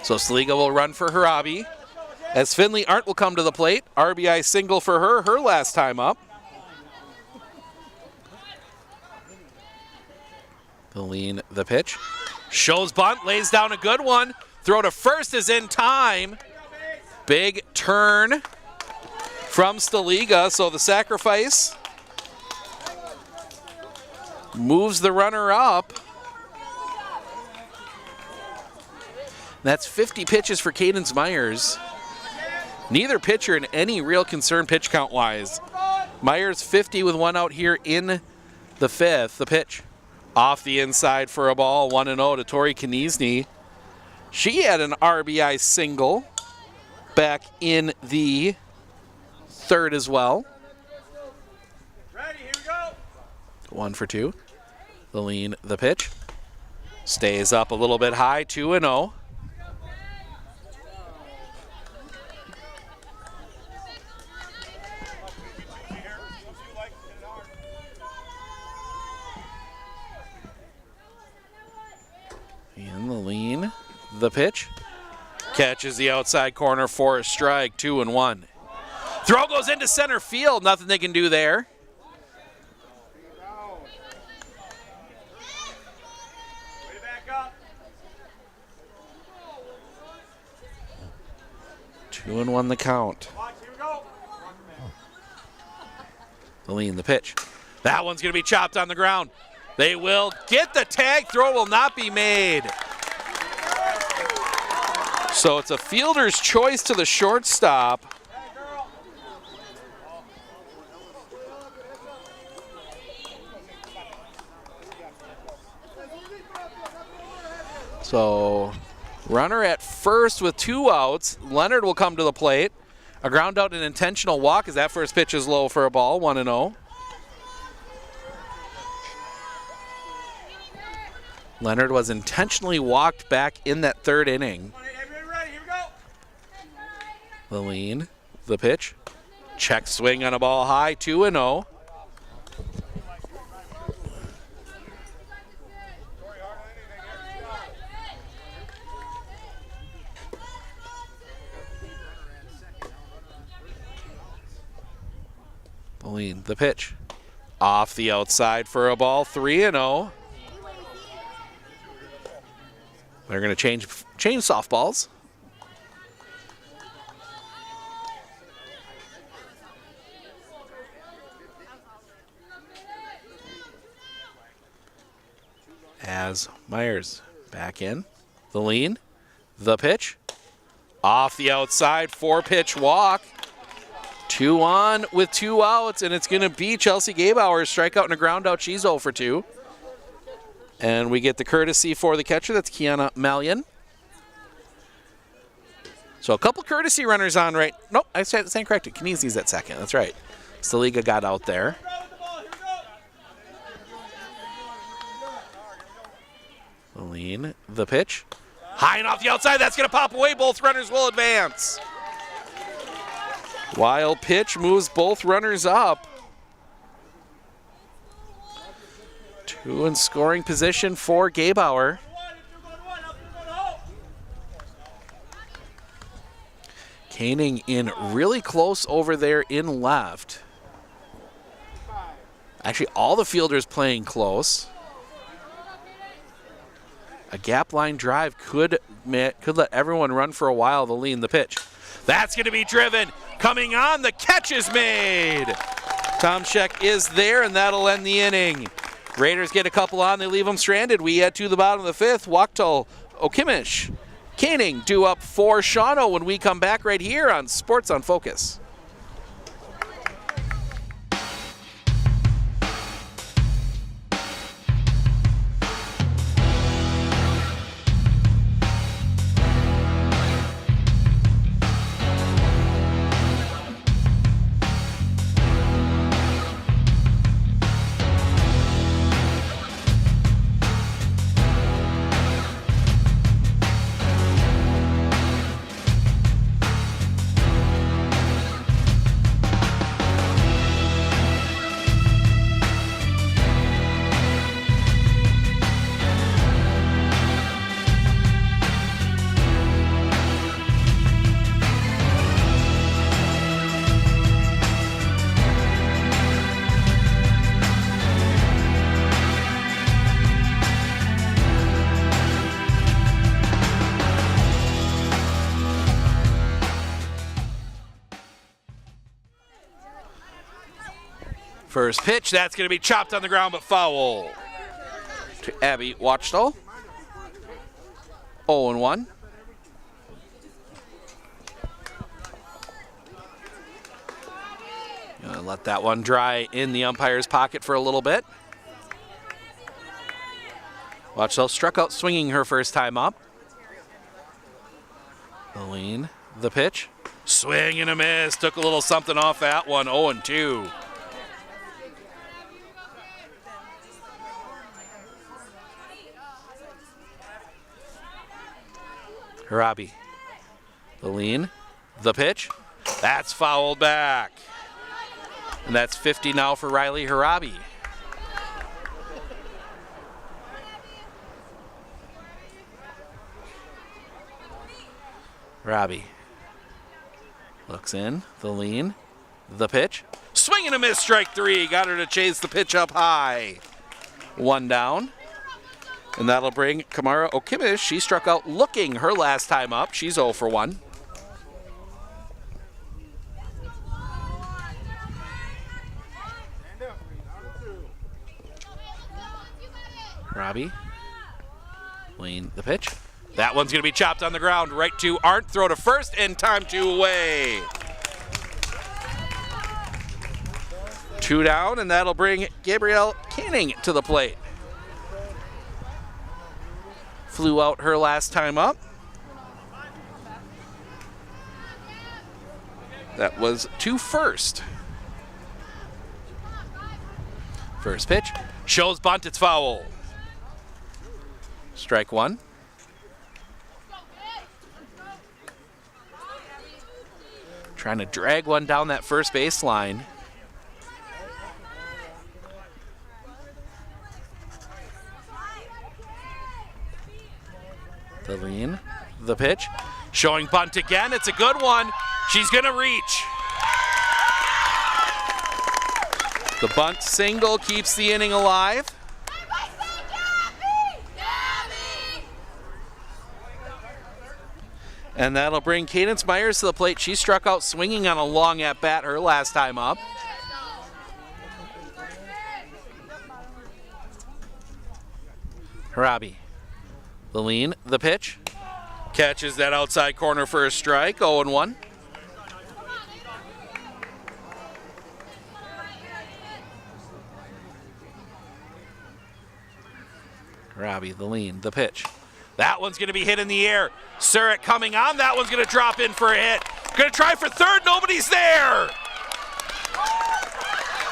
So Staliga will run for Harabi. As Finley Arndt will come to the plate. RBI single for her last time up. The lean, the pitch. Shows bunt, lays down a good one. Throw to first is in time. Big turn from Staliga. So the sacrifice moves the runner up. That's 50 pitches for Cadence Myers. Neither pitcher in any real concern pitch count wise. Myers 50 with one out here in the fifth. The pitch off the inside for a ball, 1-0 to Tori Kniezny. She had an RBI single back in the third as well. Ready, here we go. 1 for 2. The lean, the pitch. Stays up a little bit high, 2-0. And the lean, the pitch. Catches the outside corner for a strike, 2-1. Throw goes into center field, nothing they can do there. Two and 1 the count. The lean, the pitch. That one's going to be chopped on the ground. They will get the tag. Throw will not be made. So it's a fielder's choice to the shortstop. So runner at first with 2 outs. Leonard will come to the plate. A ground out and intentional walk as that first pitch is low for a ball, 1-0. Leonard was intentionally walked back in that third inning. The lean, the pitch. Check swing on a ball high, 2-0. The lean, the pitch. Off the outside for a ball, 3-0. They're going to change softballs. As Myers back in. The lean, the pitch. Off the outside, 4-pitch walk. 2-on with 2 outs, and it's going to be Chelsea Gabauer. Strikeout and a ground out. She's 0 for 2. And we get the courtesy for the catcher. That's Kiana Malian. So a couple courtesy runners on right. Nope, I stand corrected. Kniezny's at second. That's right. Staliga got out there. The lean, the pitch. High and off the outside. That's going to pop away. Both runners will advance. Wild pitch moves both runners up. 2 in scoring position for Gabauer. Koenig in really close over there in left. Actually, all the fielders playing close. A gap line drive could let everyone run for a while. The lean, the pitch. That's going to be driven. Coming on, the catch is made. Tomczyk is there, and that'll end the inning. Raiders get a couple on, they leave them stranded. We head to the bottom of the 5th. Wachtel, Okimish, Koenig due up for Shawano when we come back right here on Sports on Focus. First pitch, that's going to be chopped on the ground, but foul. To Abby Wachtel. 0-1. Gonna let that one dry in the umpire's pocket for a little bit. Wachtel struck out swinging her first time up. Aline, the pitch. Swing and a miss. Took a little something off that one. 0-2. Harabi. The lean. The pitch. That's fouled back. And that's 50 now for Riley Harabi. Harabi. Looks in. The lean. The pitch. Swing and a miss. Strike 3. Got her to chase the pitch up high. 1 down. And that'll bring Kamara Okimish. She struck out looking her last time up. She's 0 for 1. Robbie. Lean the pitch. That one's going to be chopped on the ground. Right to Arndt. Throw to first and time to away. 2 down, and that'll bring Gabrielle Koenig to the plate. Flew out her last time up. That was to first. First pitch. Shows bunt, it's foul. Strike 1. Trying to drag one down that first baseline. The lean, the pitch, showing bunt again. It's a good one. She's gonna reach. The bunt single keeps the inning alive. And that'll bring Cadence Myers to the plate. She struck out swinging on a long at bat her last time up. Harabi. The lean, the pitch. Catches that outside corner for a strike. 0-1. Harabi, the lean, the pitch. That one's going to be hit in the air. Surratt coming on. That one's going to drop in for a hit. Going to try for third. Nobody's there.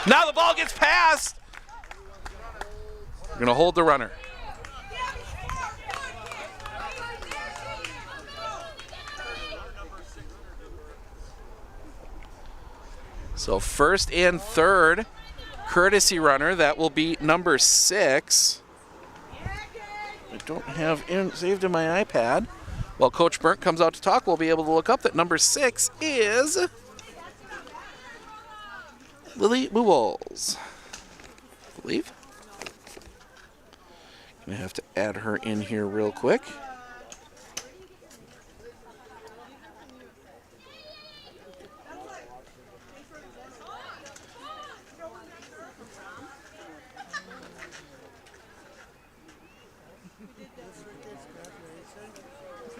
Now the ball gets passed. We're going to hold the runner. So first and third, courtesy runner. That will be number 6. I don't have saved in my iPad. While Coach Burnt comes out to talk, we'll be able to look up that number 6 is Lily Boobles, I believe. Gonna have to add her in here real quick.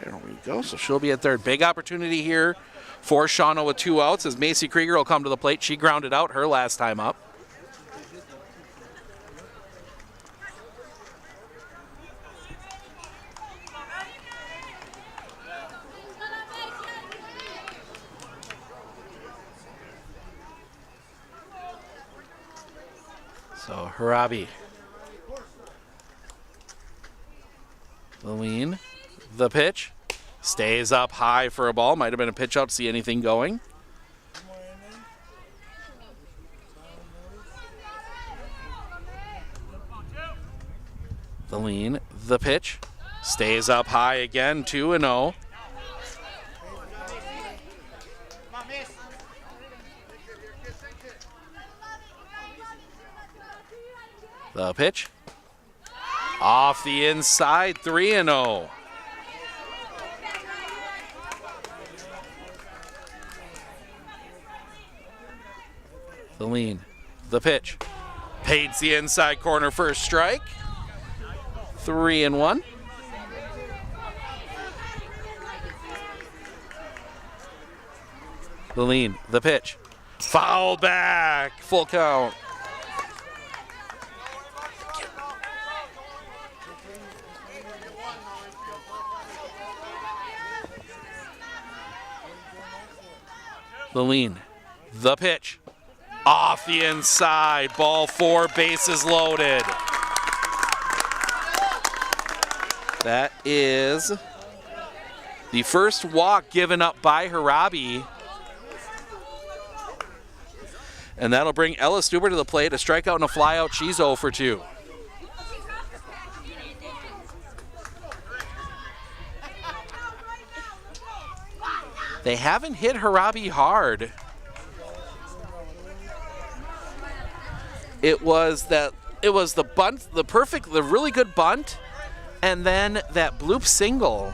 There we go. So she'll be at third. Big opportunity here for Shawano with 2 outs as Macy Krieger will come to the plate. She grounded out her last time up. So Harabi. Lilleen, the pitch. Stays up high for a ball. Might have been a pitch out to see anything going. Lilleen, the pitch. Stays up high again, 2-0. The pitch. Off the inside, 3-0. Lilleen, the pitch. Pades the inside corner for a strike. 3-1. Lilleen, the pitch. Fouled back, full count. Lilleen, the pitch. Off the inside, ball 4, bases loaded. That is the first walk given up by Harabi. And that'll bring Ella Stuber to the plate. A strikeout and a flyout. She's 0 for 2. They haven't hit Harabi hard. It was the bunt, the really good bunt, and then that bloop single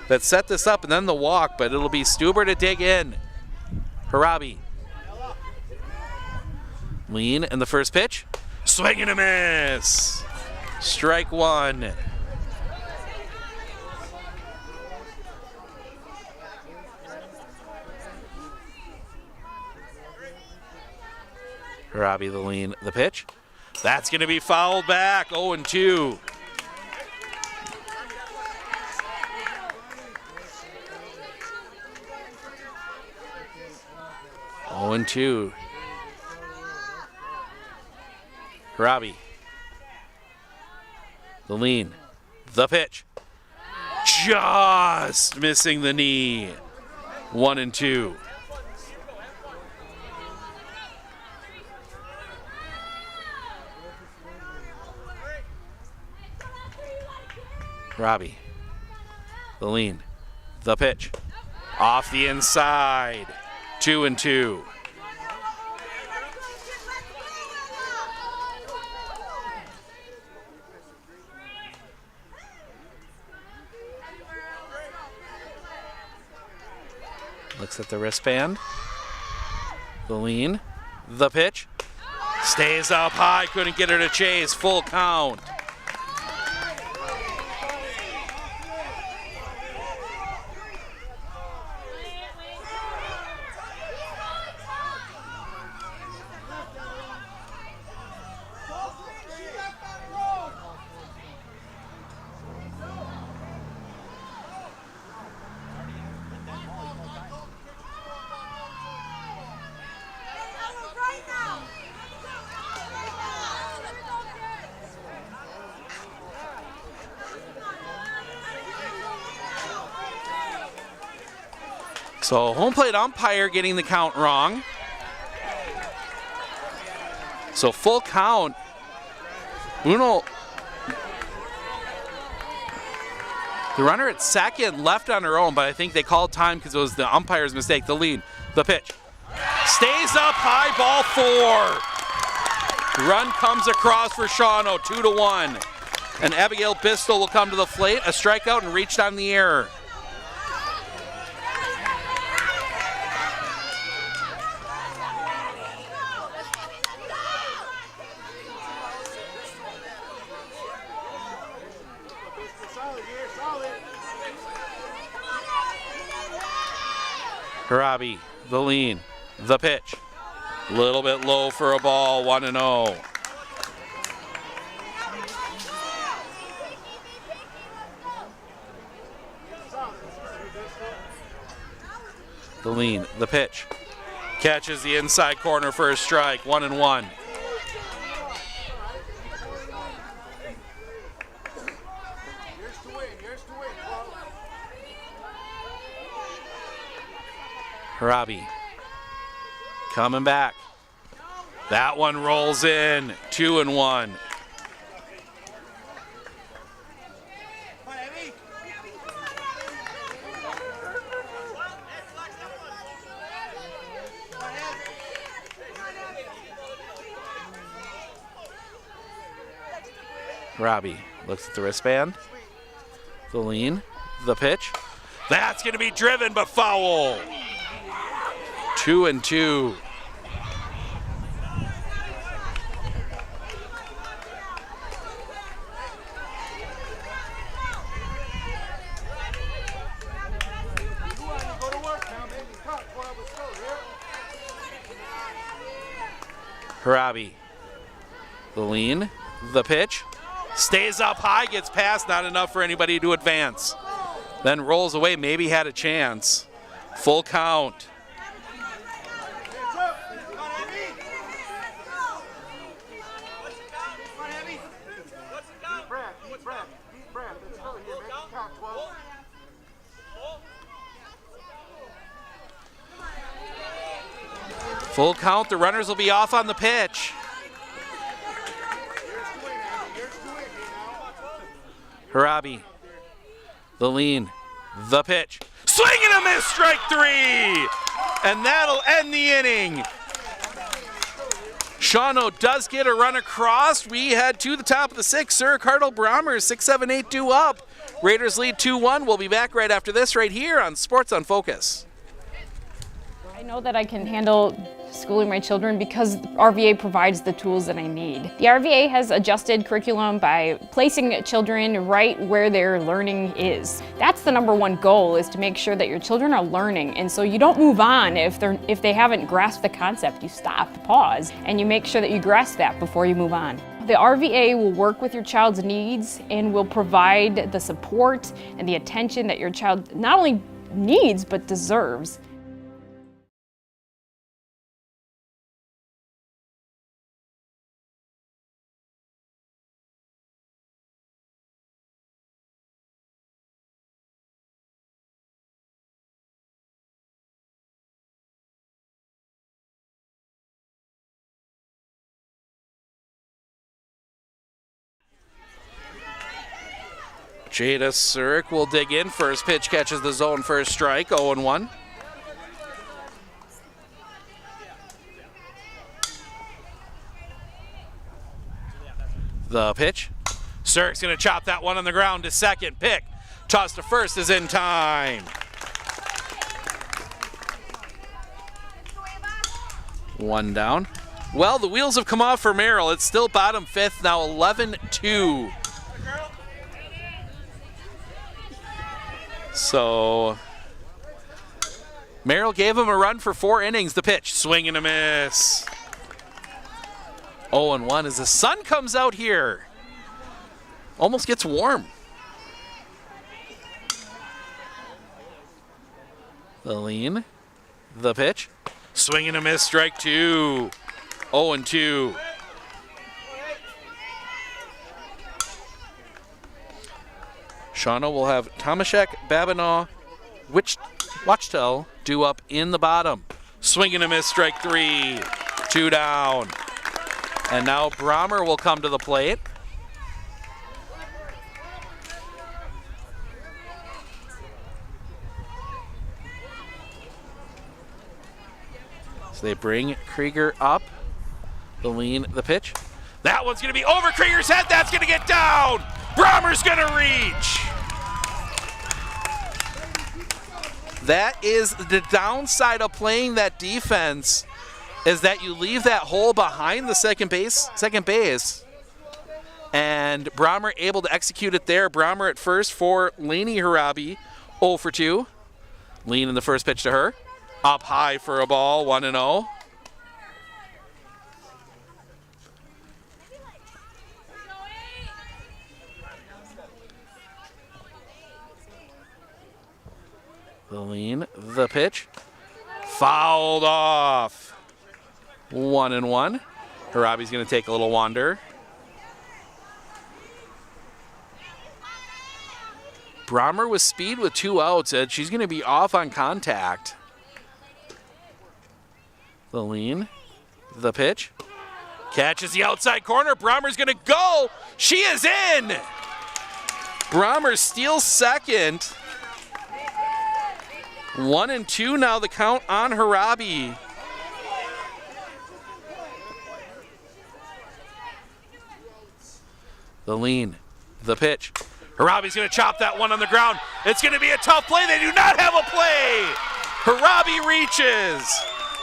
that set this up, and then the walk, but it'll be Stuber to dig in. Harabi. Lean and the first pitch. Swing and a miss. Strike 1. Harabi, the lean, the pitch. That's going to be fouled back. 0-2. Harabi. The lean. The pitch. Just missing the knee. 1-2. Harabi. The lean. The pitch. Off the inside. 2-2. Looks at the wristband. The lean. The pitch. Stays up high. Couldn't get her to chase. Full count. So home plate umpire getting the count wrong. So full count. Uno. The runner at second left on her own, but I think they called time because it was the umpire's mistake. The lead, the pitch. Stays up high, ball 4. Run comes across for Shawano, 2-1. And Abigail Bistel will come to the plate, a strikeout and reached on the error. Harabi, the lean, the pitch. Little bit low for a ball, 1-0. The lean, the pitch. Catches the inside corner for a strike, 1-1. Harabi coming back. That one rolls in, 2-1. Harabi looks at the wristband. The lean, the pitch. That's going to be driven, but foul. 2-2. Harabi, the lean, the pitch, stays up high, gets past, not enough for anybody to advance. Then rolls away, maybe had a chance. Full count. Full count, the runners will be off on the pitch. Harabi, the lean, the pitch. Swing and a miss, strike 3! And that'll end the inning. Shawano does get a run across. We head to the top of the 6th. Sir Cardinal Bromers, 6-7-8 due up. Raiders lead 2-1. We'll be back right after this right here on Sports on Focus. I know that I can handle schooling my children because RVA provides the tools that I need. The RVA has adjusted curriculum by placing children right where their learning is. That's the #1 goal, is to make sure that your children are learning, and so you don't move on if they haven't grasped the concept. You stop, pause, and you make sure that you grasp that before you move on. The RVA will work with your child's needs and will provide the support and the attention that your child not only needs but deserves. Jada Surik will dig in. First pitch catches the zone for a strike, 0-1. The pitch. Surik's going to chop that one on the ground to second. Pick. Toss to first is in time. One down. Well, the wheels have come off for Merrill. It's still bottom 5th, now 11-2. So Merrill gave him a run for 4 innings. The pitch, swing and a miss. 0-1 as the sun comes out here. Almost gets warm. The lean, the pitch, swing and a miss, strike 2. 0-2. Shawano will have Tomaszek, Babinaw, Wachtel due up in the bottom. Swing and a miss, strike 3. 2 down. And now Brommer will come to the plate. So they bring Krieger up. The lean, the pitch. That one's going to be over Krieger's head. That's going to get down. Brommer's going to reach. That is the downside of playing that defense, is that you leave that hole behind the second base. And Brommer able to execute it there. Brommer at first for Lainey Harabi, 0 for 2. Lean in the first pitch to her. Up high for a ball, 1-0. The lean, the pitch. Fouled off. 1-1. Harabi's going to take a little wander. Brommer with speed with 2 outs. She's going to be off on contact. The lean, the pitch. Catches the outside corner. Brommer's going to go. She is in. Brommer steals second. 1-2 now the count on Harabi. The lean, the pitch. Harabi's going to chop that one on the ground. It's going to be a tough play. They do not have a play. Harabi reaches.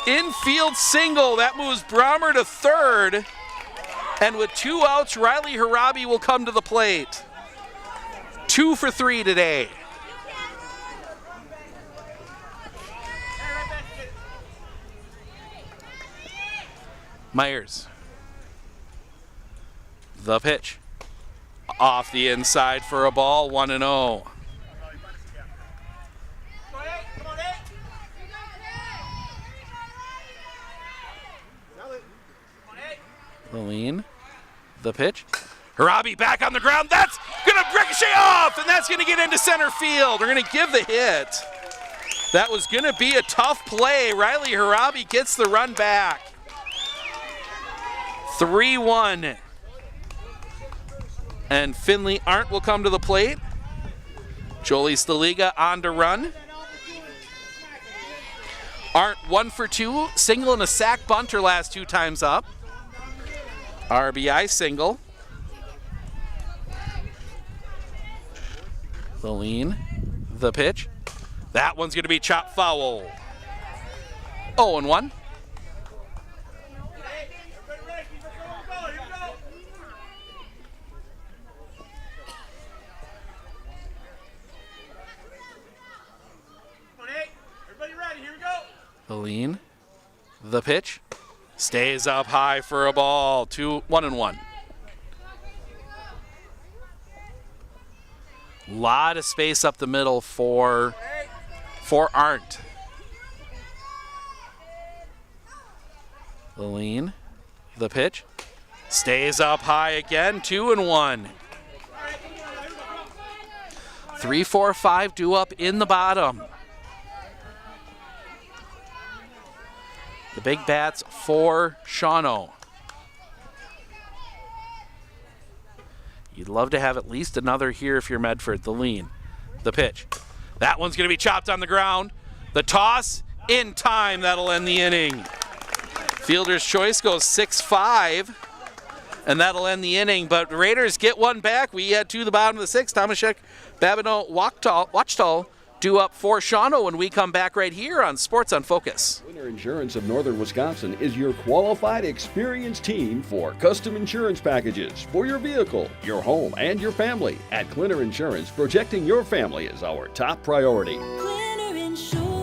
Infield single. That moves Brommer to third. And with 2 outs, Riley Harabi will come to the plate. 2 for 3 today. Myers. The pitch. Off the inside for a ball, 1-0. The lean, the pitch. Harabi back on the ground. That's going to ricochet off, and that's going to get into center field. We're going to give the hit. That was going to be a tough play. Riley Harabi gets the run back. 3-1. And Finley Arndt will come to the plate. Jolie Staliga on to run. Arndt 1 for 2, single and a sack bunt her last 2 times up. RBI single. The lean, the pitch. That one's going to be chopped foul. 0-1. The lean, the pitch, stays up high for a ball, 1-1. Lot of space up the middle for Arndt. The lean, the pitch, stays up high again, 2-1. 3, 4, 5 due up in the bottom. The big bats for Shawano. You'd love to have at least another here if you're Medford. The lean, the pitch. That one's going to be chopped on the ground. The toss in time. That'll end the inning. Fielder's choice goes 6-5, and that'll end the inning. But the Raiders get one back. We head to the bottom of the 6th. Tomaszek, Babineau, Wachtal due up for Shawano when we come back right here on Sports on Focus. Clinner Insurance of Northern Wisconsin is your qualified, experienced team for custom insurance packages for your vehicle, your home, and your family. At Clinner Insurance, protecting your family is our top priority. Clinner Insurance.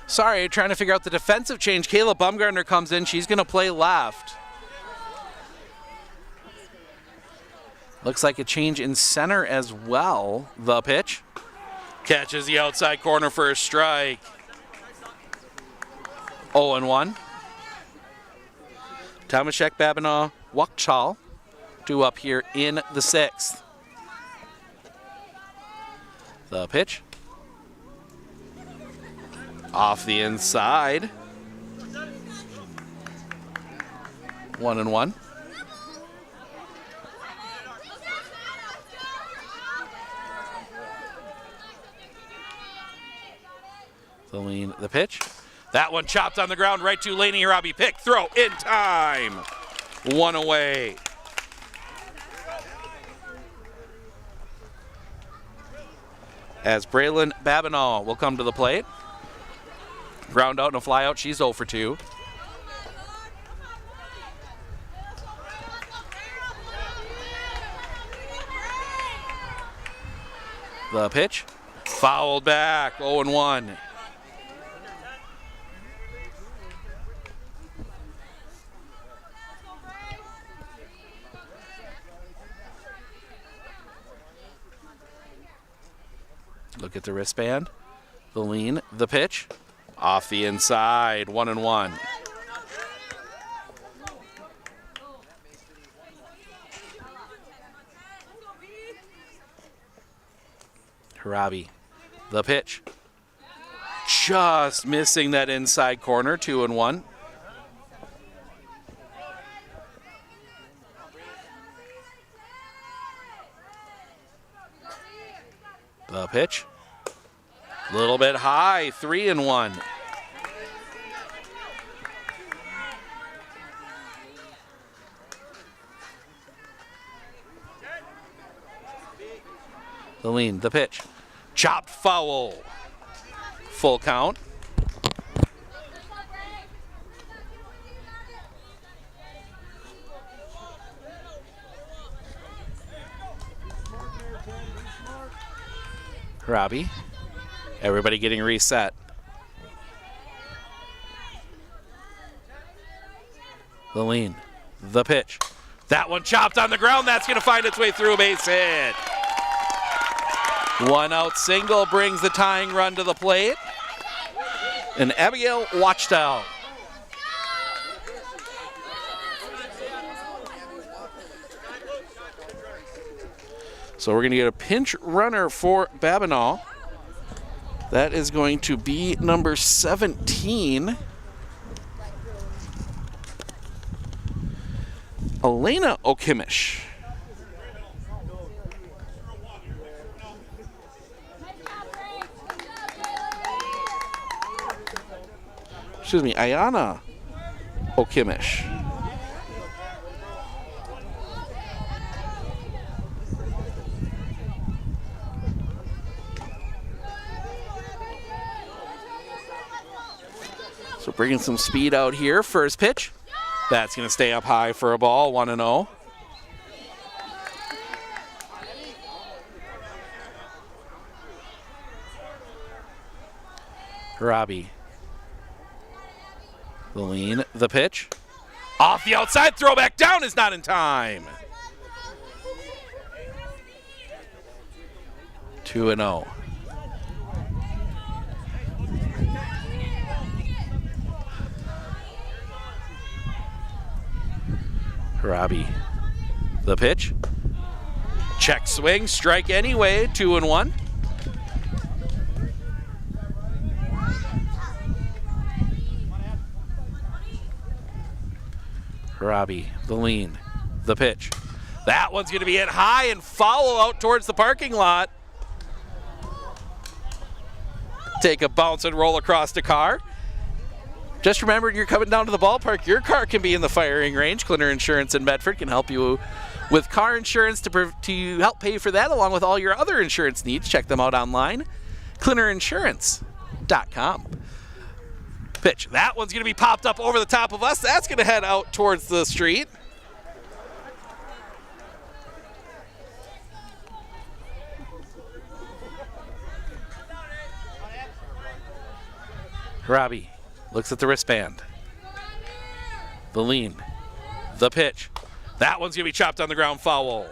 Sorry, trying to figure out the defensive change. Kayla Bumgarner comes in. She's going to play left. Looks like a change in center as well. The pitch. Catches the outside corner for a strike. 0-1. Tomaszek, Babinaw, Wachtal due up here in the 6th. The pitch. Off the inside. 1-1. The lean, the pitch. That one chopped on the ground right to Laney Harabi. Pick, throw, in time. 1 away. As Braylon Babinaw will come to the plate. Ground out and a fly out. She's 0 for 2. The pitch. Fouled back. 0-1. Look at the wristband. The lean, the pitch. Off the inside, 1-1. Harabi, the pitch. Just missing that inside corner, 2-1. The pitch. A little bit high, 3-1. The lean, the pitch. Chopped foul. Full count. Robbie. Everybody getting reset. The lean, the pitch. That one chopped on the ground. That's going to find its way through a base hit. 1 out single brings the tying run to the plate. And Abigail Wachtal. So we're going to get a pinch runner for Babinaw. That is going to be number 17. Elena Okimish. Excuse me, Ayana Okimish. So bringing some speed out here. First pitch. That's going to stay up high for a ball, 1-0. Harabi. The lean, the pitch. Off the outside, throw back down is not in time. 2-0. Harabi, the pitch. Check swing, strike anyway, 2-1. Harabi, the lean, the pitch. That one's going to be hit high and foul out towards the parking lot. Take a bounce and roll across the car. Just remember, when you're coming down to the ballpark, your car can be in the firing range. Clinner Insurance in Medford can help you with car insurance to help pay for that, along with all your other insurance needs. Check them out online, clinnerinsurance.com. Pitch. That one's going to be popped up over the top of us. That's going to head out towards the street. Robbie looks at the wristband. The lean. The pitch. That one's going to be chopped on the ground, foul.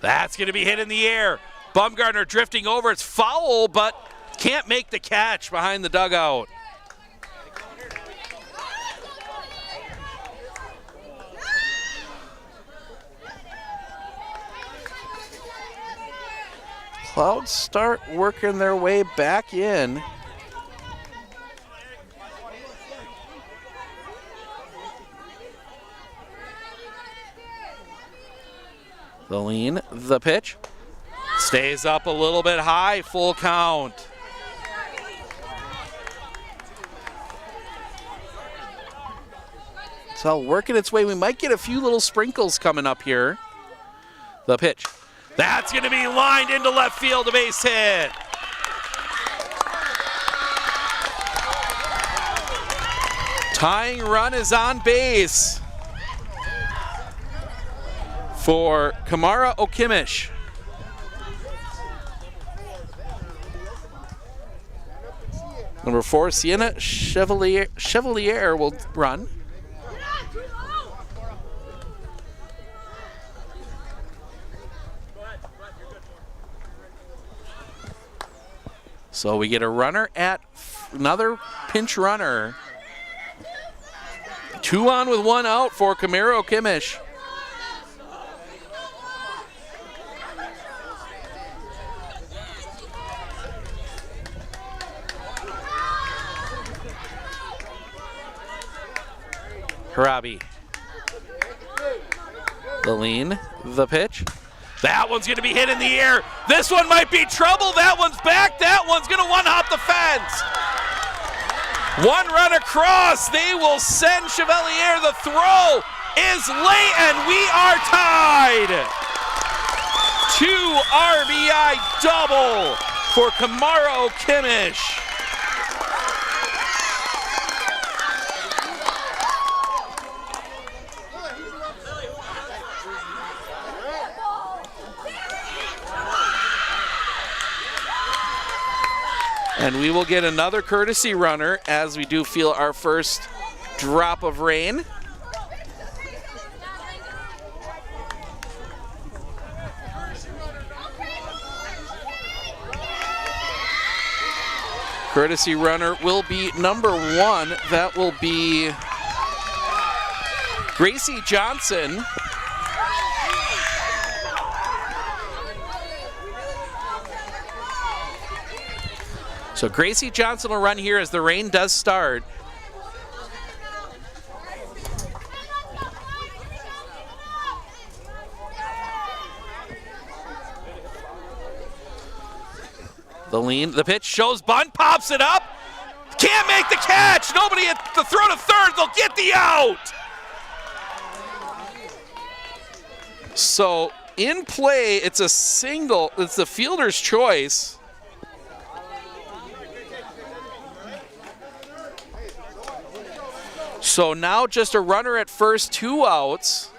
That's going to be hit in the air. Bumgarner drifting over. It's foul, but can't make the catch behind the dugout. Clouds start working their way back in. The lean, the pitch. Stays up a little bit high, full count. It's all working its way. We might get a few little sprinkles coming up here. The pitch. That's going to be lined into left field, a base hit. Tying run is on base for Kamara Okimish. Number 4, Sienna Chevalier will run. So we get a runner at another pinch runner. 2 on with 1 out for Kamara Okimish. Harabi. The lean, the pitch. That one's going to be hit in the air. This one might be trouble. That one's back. That one's going to one-hop the fence. 1 run across. They will send Chevalier. The throw is late, and we are tied. 2 RBI double for Kamara Okimish. And we will get another courtesy runner as we do feel our first drop of rain. Courtesy runner will be number 1. That will be Gracie Johnson. So Gracie Johnson will run here as the rain does start. The lean, the pitch shows bunt, pops it up. Can't make the catch. Nobody at the throw to third. They'll get the out. So in play, it's a single. It's the fielder's choice. So now just a runner at first, 2 outs.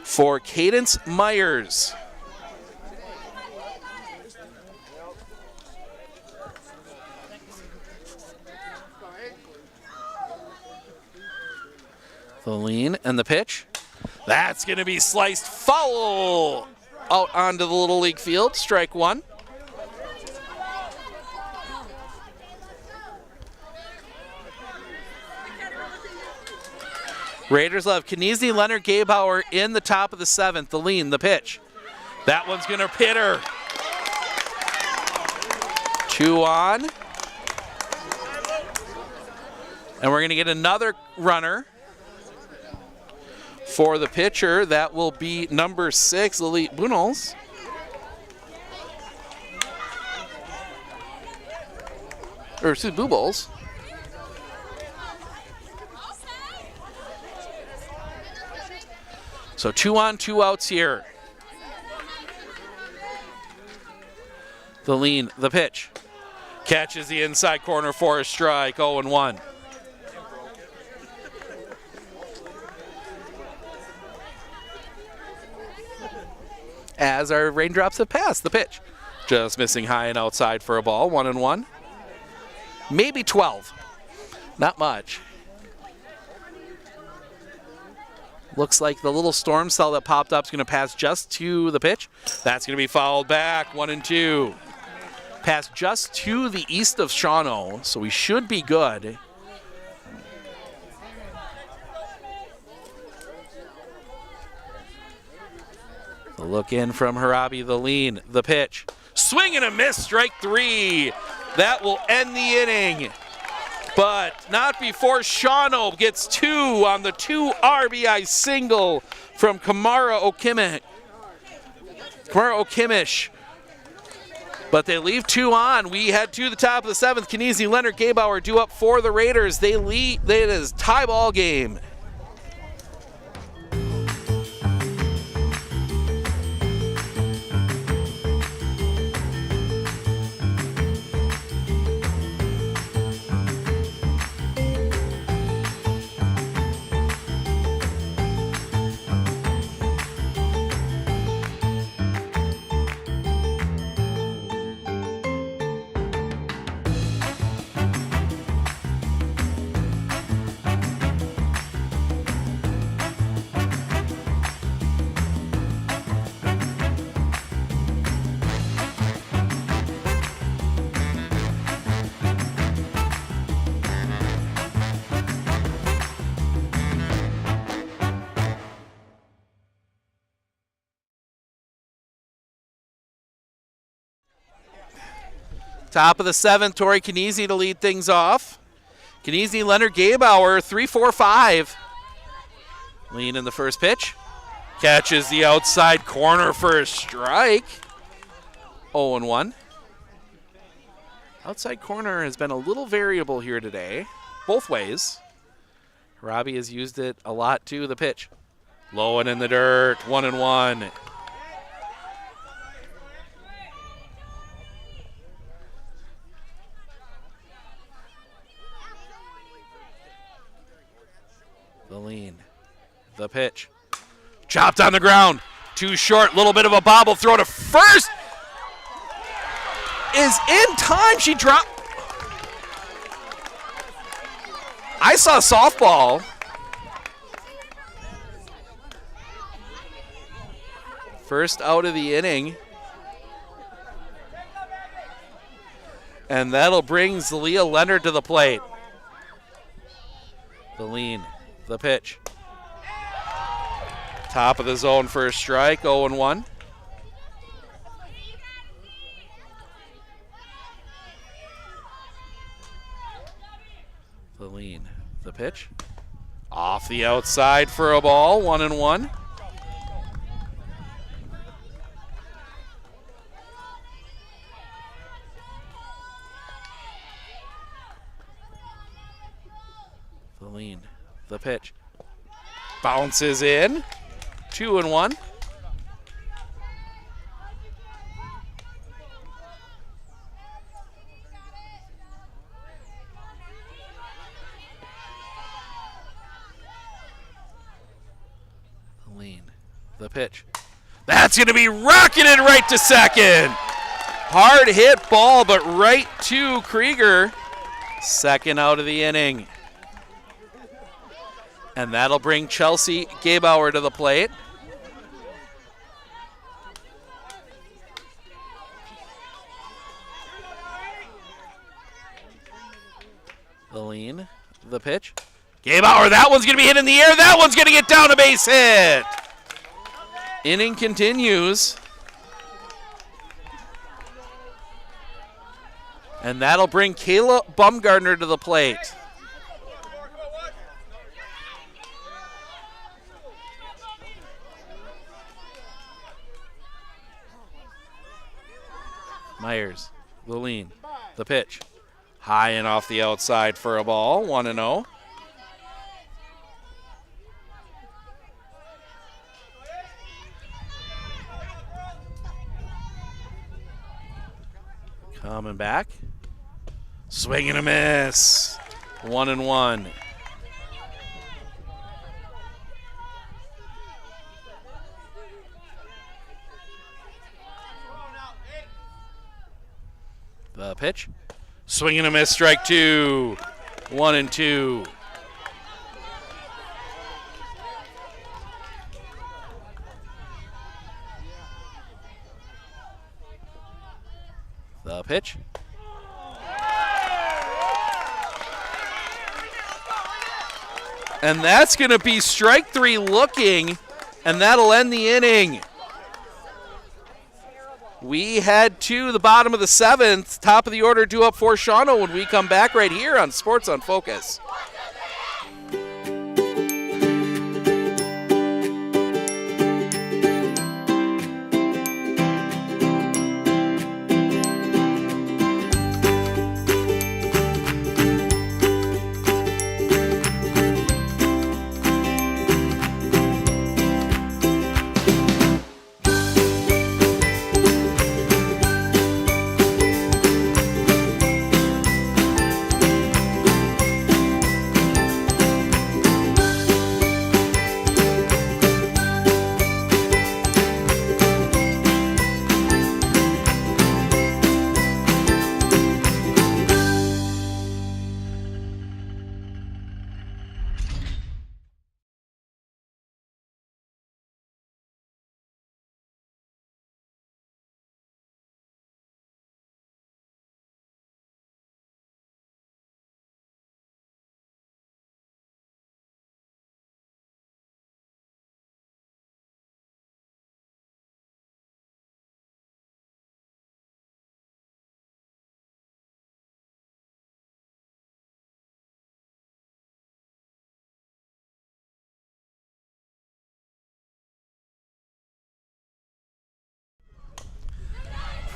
For Cadence Myers. The lean and the pitch. That's going to be sliced foul out onto the Little League field. Strike 1. Raiders will have Kniezny, Leonard, Gabauer in the top of the 7th. The lean, the pitch. That one's going to hit her. 2 on. And we're going to get another runner for the pitcher. That will be number 6, Lily Bunals. Or excuse me, Boobles. So 2 on, 2 outs here. The lean, the pitch. Catches the inside corner for a strike, 0-1. As our raindrops have passed, the pitch. Just missing high and outside for a ball, 1-1. Maybe 12, not much. Looks like the little storm cell that popped up is going to pass just to the pitch. That's going to be fouled back, 1-2. Pass just to the east of Shawano, so we should be good. The look in from Harabi, the lean, the pitch. Swing and a miss, strike 3. That will end the inning. But not before Shawano gets 2 on the 2 RBI single from Kamara Okimish. But they leave 2 on. We head to the top of the 7th. Kinesi, Leonard, Gabauer due up for the Raiders. They lead. It is tie ball game. Top of the 7th, Tori Kinesi to lead things off. Kinesi, Leonard, Gabauer, 3-4-5. Lean in the first pitch. Catches the outside corner for a strike. 0-1. Outside corner has been a little variable here today, both ways. Robbie has used it a lot too, the pitch. Low and in the dirt, 1-1. The lean, the pitch. Chopped on the ground, too short, little bit of a bobble throw to first. Is in time, she dropped. I saw softball. First out of the inning. And that'll bring Zalia Leonard to the plate. The lean, the pitch. Top of the zone for a strike, 0-1. The lean, the pitch. Off the outside for a ball, 1-1. The lean, the pitch. Bounces in, 2-1. The lean, the pitch. That's going to be rocketed right to second. Hard hit ball, but right to Krieger. Second out of the inning. And that'll bring Chelsea Gabauer to the plate. The lean, the pitch. Gabauer, that one's going to be hit in the air. That one's going to get down, a base hit. Inning continues. And that'll bring Kayla Bumgardner to the plate. Myers, the lean, the pitch. High and off the outside for a ball, 1-0. Coming back. Swing and a miss. 1-1. The pitch. Swing and a miss, strike 2. 1-2. pitch. And that's going to be strike 3 looking, and that'll end the inning. We head to the bottom of the 7th, top of the order due up for Shawano when we come back right here on Sports on Focus.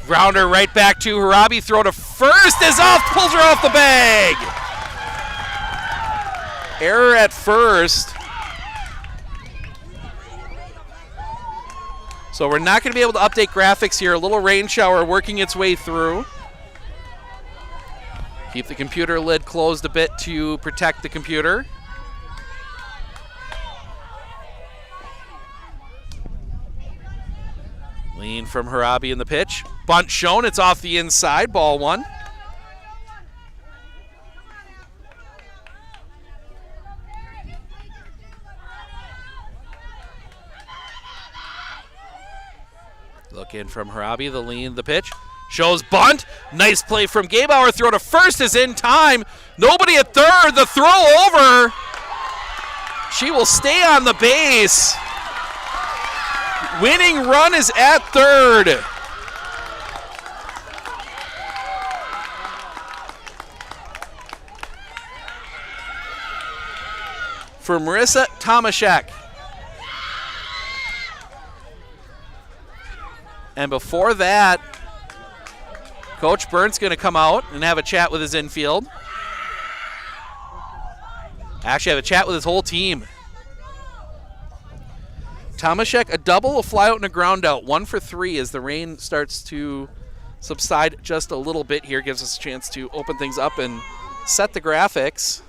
Grounder right back to Harabi. Throw to first is off, pulls her off the bag. Error at first. So we're not going to be able to update graphics here. A little rain shower working its way through. Keep the computer lid closed a bit to protect the computer. Lean from Harabi in the pitch. Bunt shown, it's off the inside, ball 1. Look in from Harabi, the lean, the pitch. Shows bunt, nice play from Gabauer, throw to first is in time. Nobody at third, the throw over. She will stay on the base. Winning run is at third. For Marissa Tomaszek. And before that, Coach Burnt's going to come out and have a chat with his infield. Actually have a chat with his whole team. Tomaszek, a double, a flyout, and a ground out. 1 for 3 as the rain starts to subside just a little bit here. Gives us a chance to open things up and set the graphics.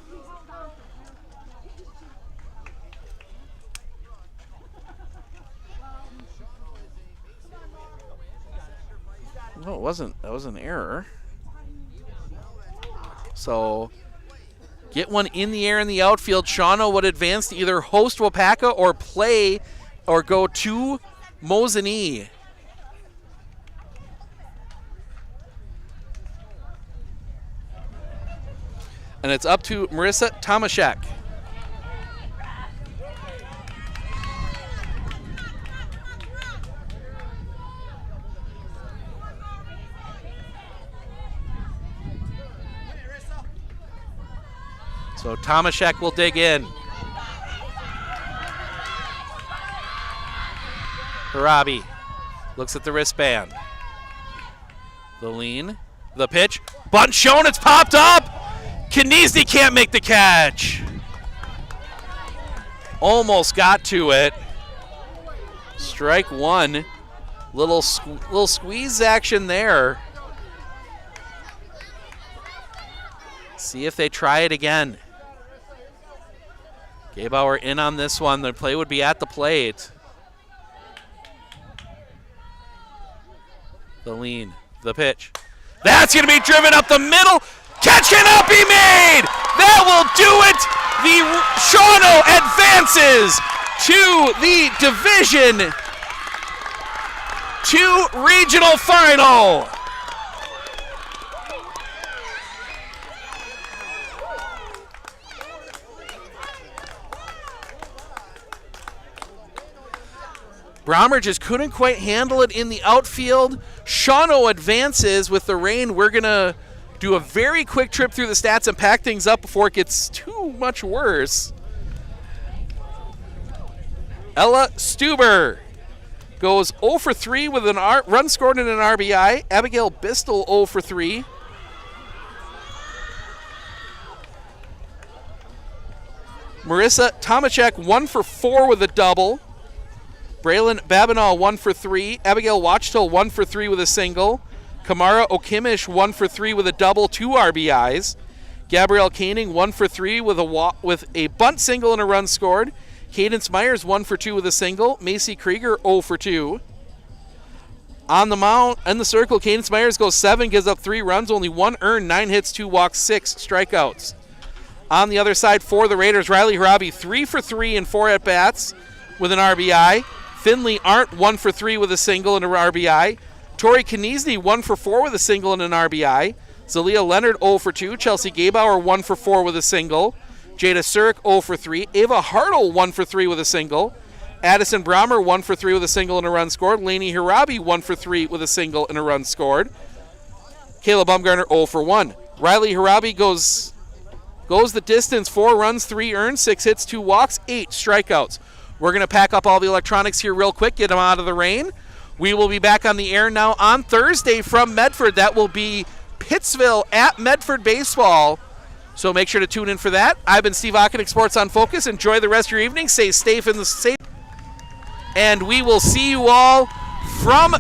No, it wasn't. That was an error. So get one in the air in the outfield. Shawano would advance to either host Wapaka or play or go to Mosinee. And it's up to Marissa Tomaszek. So Tomaszek will dig in. Harabi looks at the wristband. The lean, the pitch, bunt shown, it's popped up. Kniezny can't make the catch. Almost got to it. Strike 1. Little squeeze action there. See if they try it again. Gabauer in on this one. The play would be at the plate. The lean, the pitch. That's going to be driven up the middle. Catch cannot be made. That will do it. The Shawano advances to the Division II regional final. Brommer just couldn't quite handle it in the outfield. Shawano advances with the rain. We're going to do a very quick trip through the stats and pack things up before it gets too much worse. Ella Stuber goes 0 for 3 with an run scored and an RBI. Abigail Bistel 0 for 3. Marissa Tomachek 1 for 4 with a double. Braylon Babinall 1 for 3. Abigail Watchtoll 1 for 3 with a single. Kamara Okimish 1 for 3 with a double, 2 RBIs. Gabrielle Koenig 1 for 3 with a bunt single and a run scored. Cadence Myers 1 for 2 with a single. Macy Krieger 0 for 2. On the mound, in the circle, Cadence Myers goes 7, gives up 3 runs, only 1 earned, 9 hits, 2 walks, 6 strikeouts. On the other side for the Raiders, Riley Harabi 3 for 3 in 4 at-bats with an RBI. Finley Arndt 1 for 3 with a single and an RBI. Tori Kniesny 1 for 4 with a single and an RBI. Zalia Leonard 0 for 2. Chelsea Gabauer 1 for 4 with a single. Jada Surik 0 for 3. Ava Hartle 1 for 3 with a single. Addison Brommer 1 for 3 with a single and a run scored. Lainey Hirabi 1 for 3 with a single and a run scored. Kayla Bumgarner 0 for 1. Riley Hirabi goes the distance, 4 runs, 3 earned, 6 hits, 2 walks, 8 strikeouts. We're going to pack up all the electronics here real quick, get them out of the rain. We will be back on the air now on Thursday from Medford. That will be Pittsville at Medford Baseball. So make sure to tune in for that. I've been Steve Ockenick, Sports on Focus. Enjoy the rest of your evening. Stay safe in the safe. And we will see you all from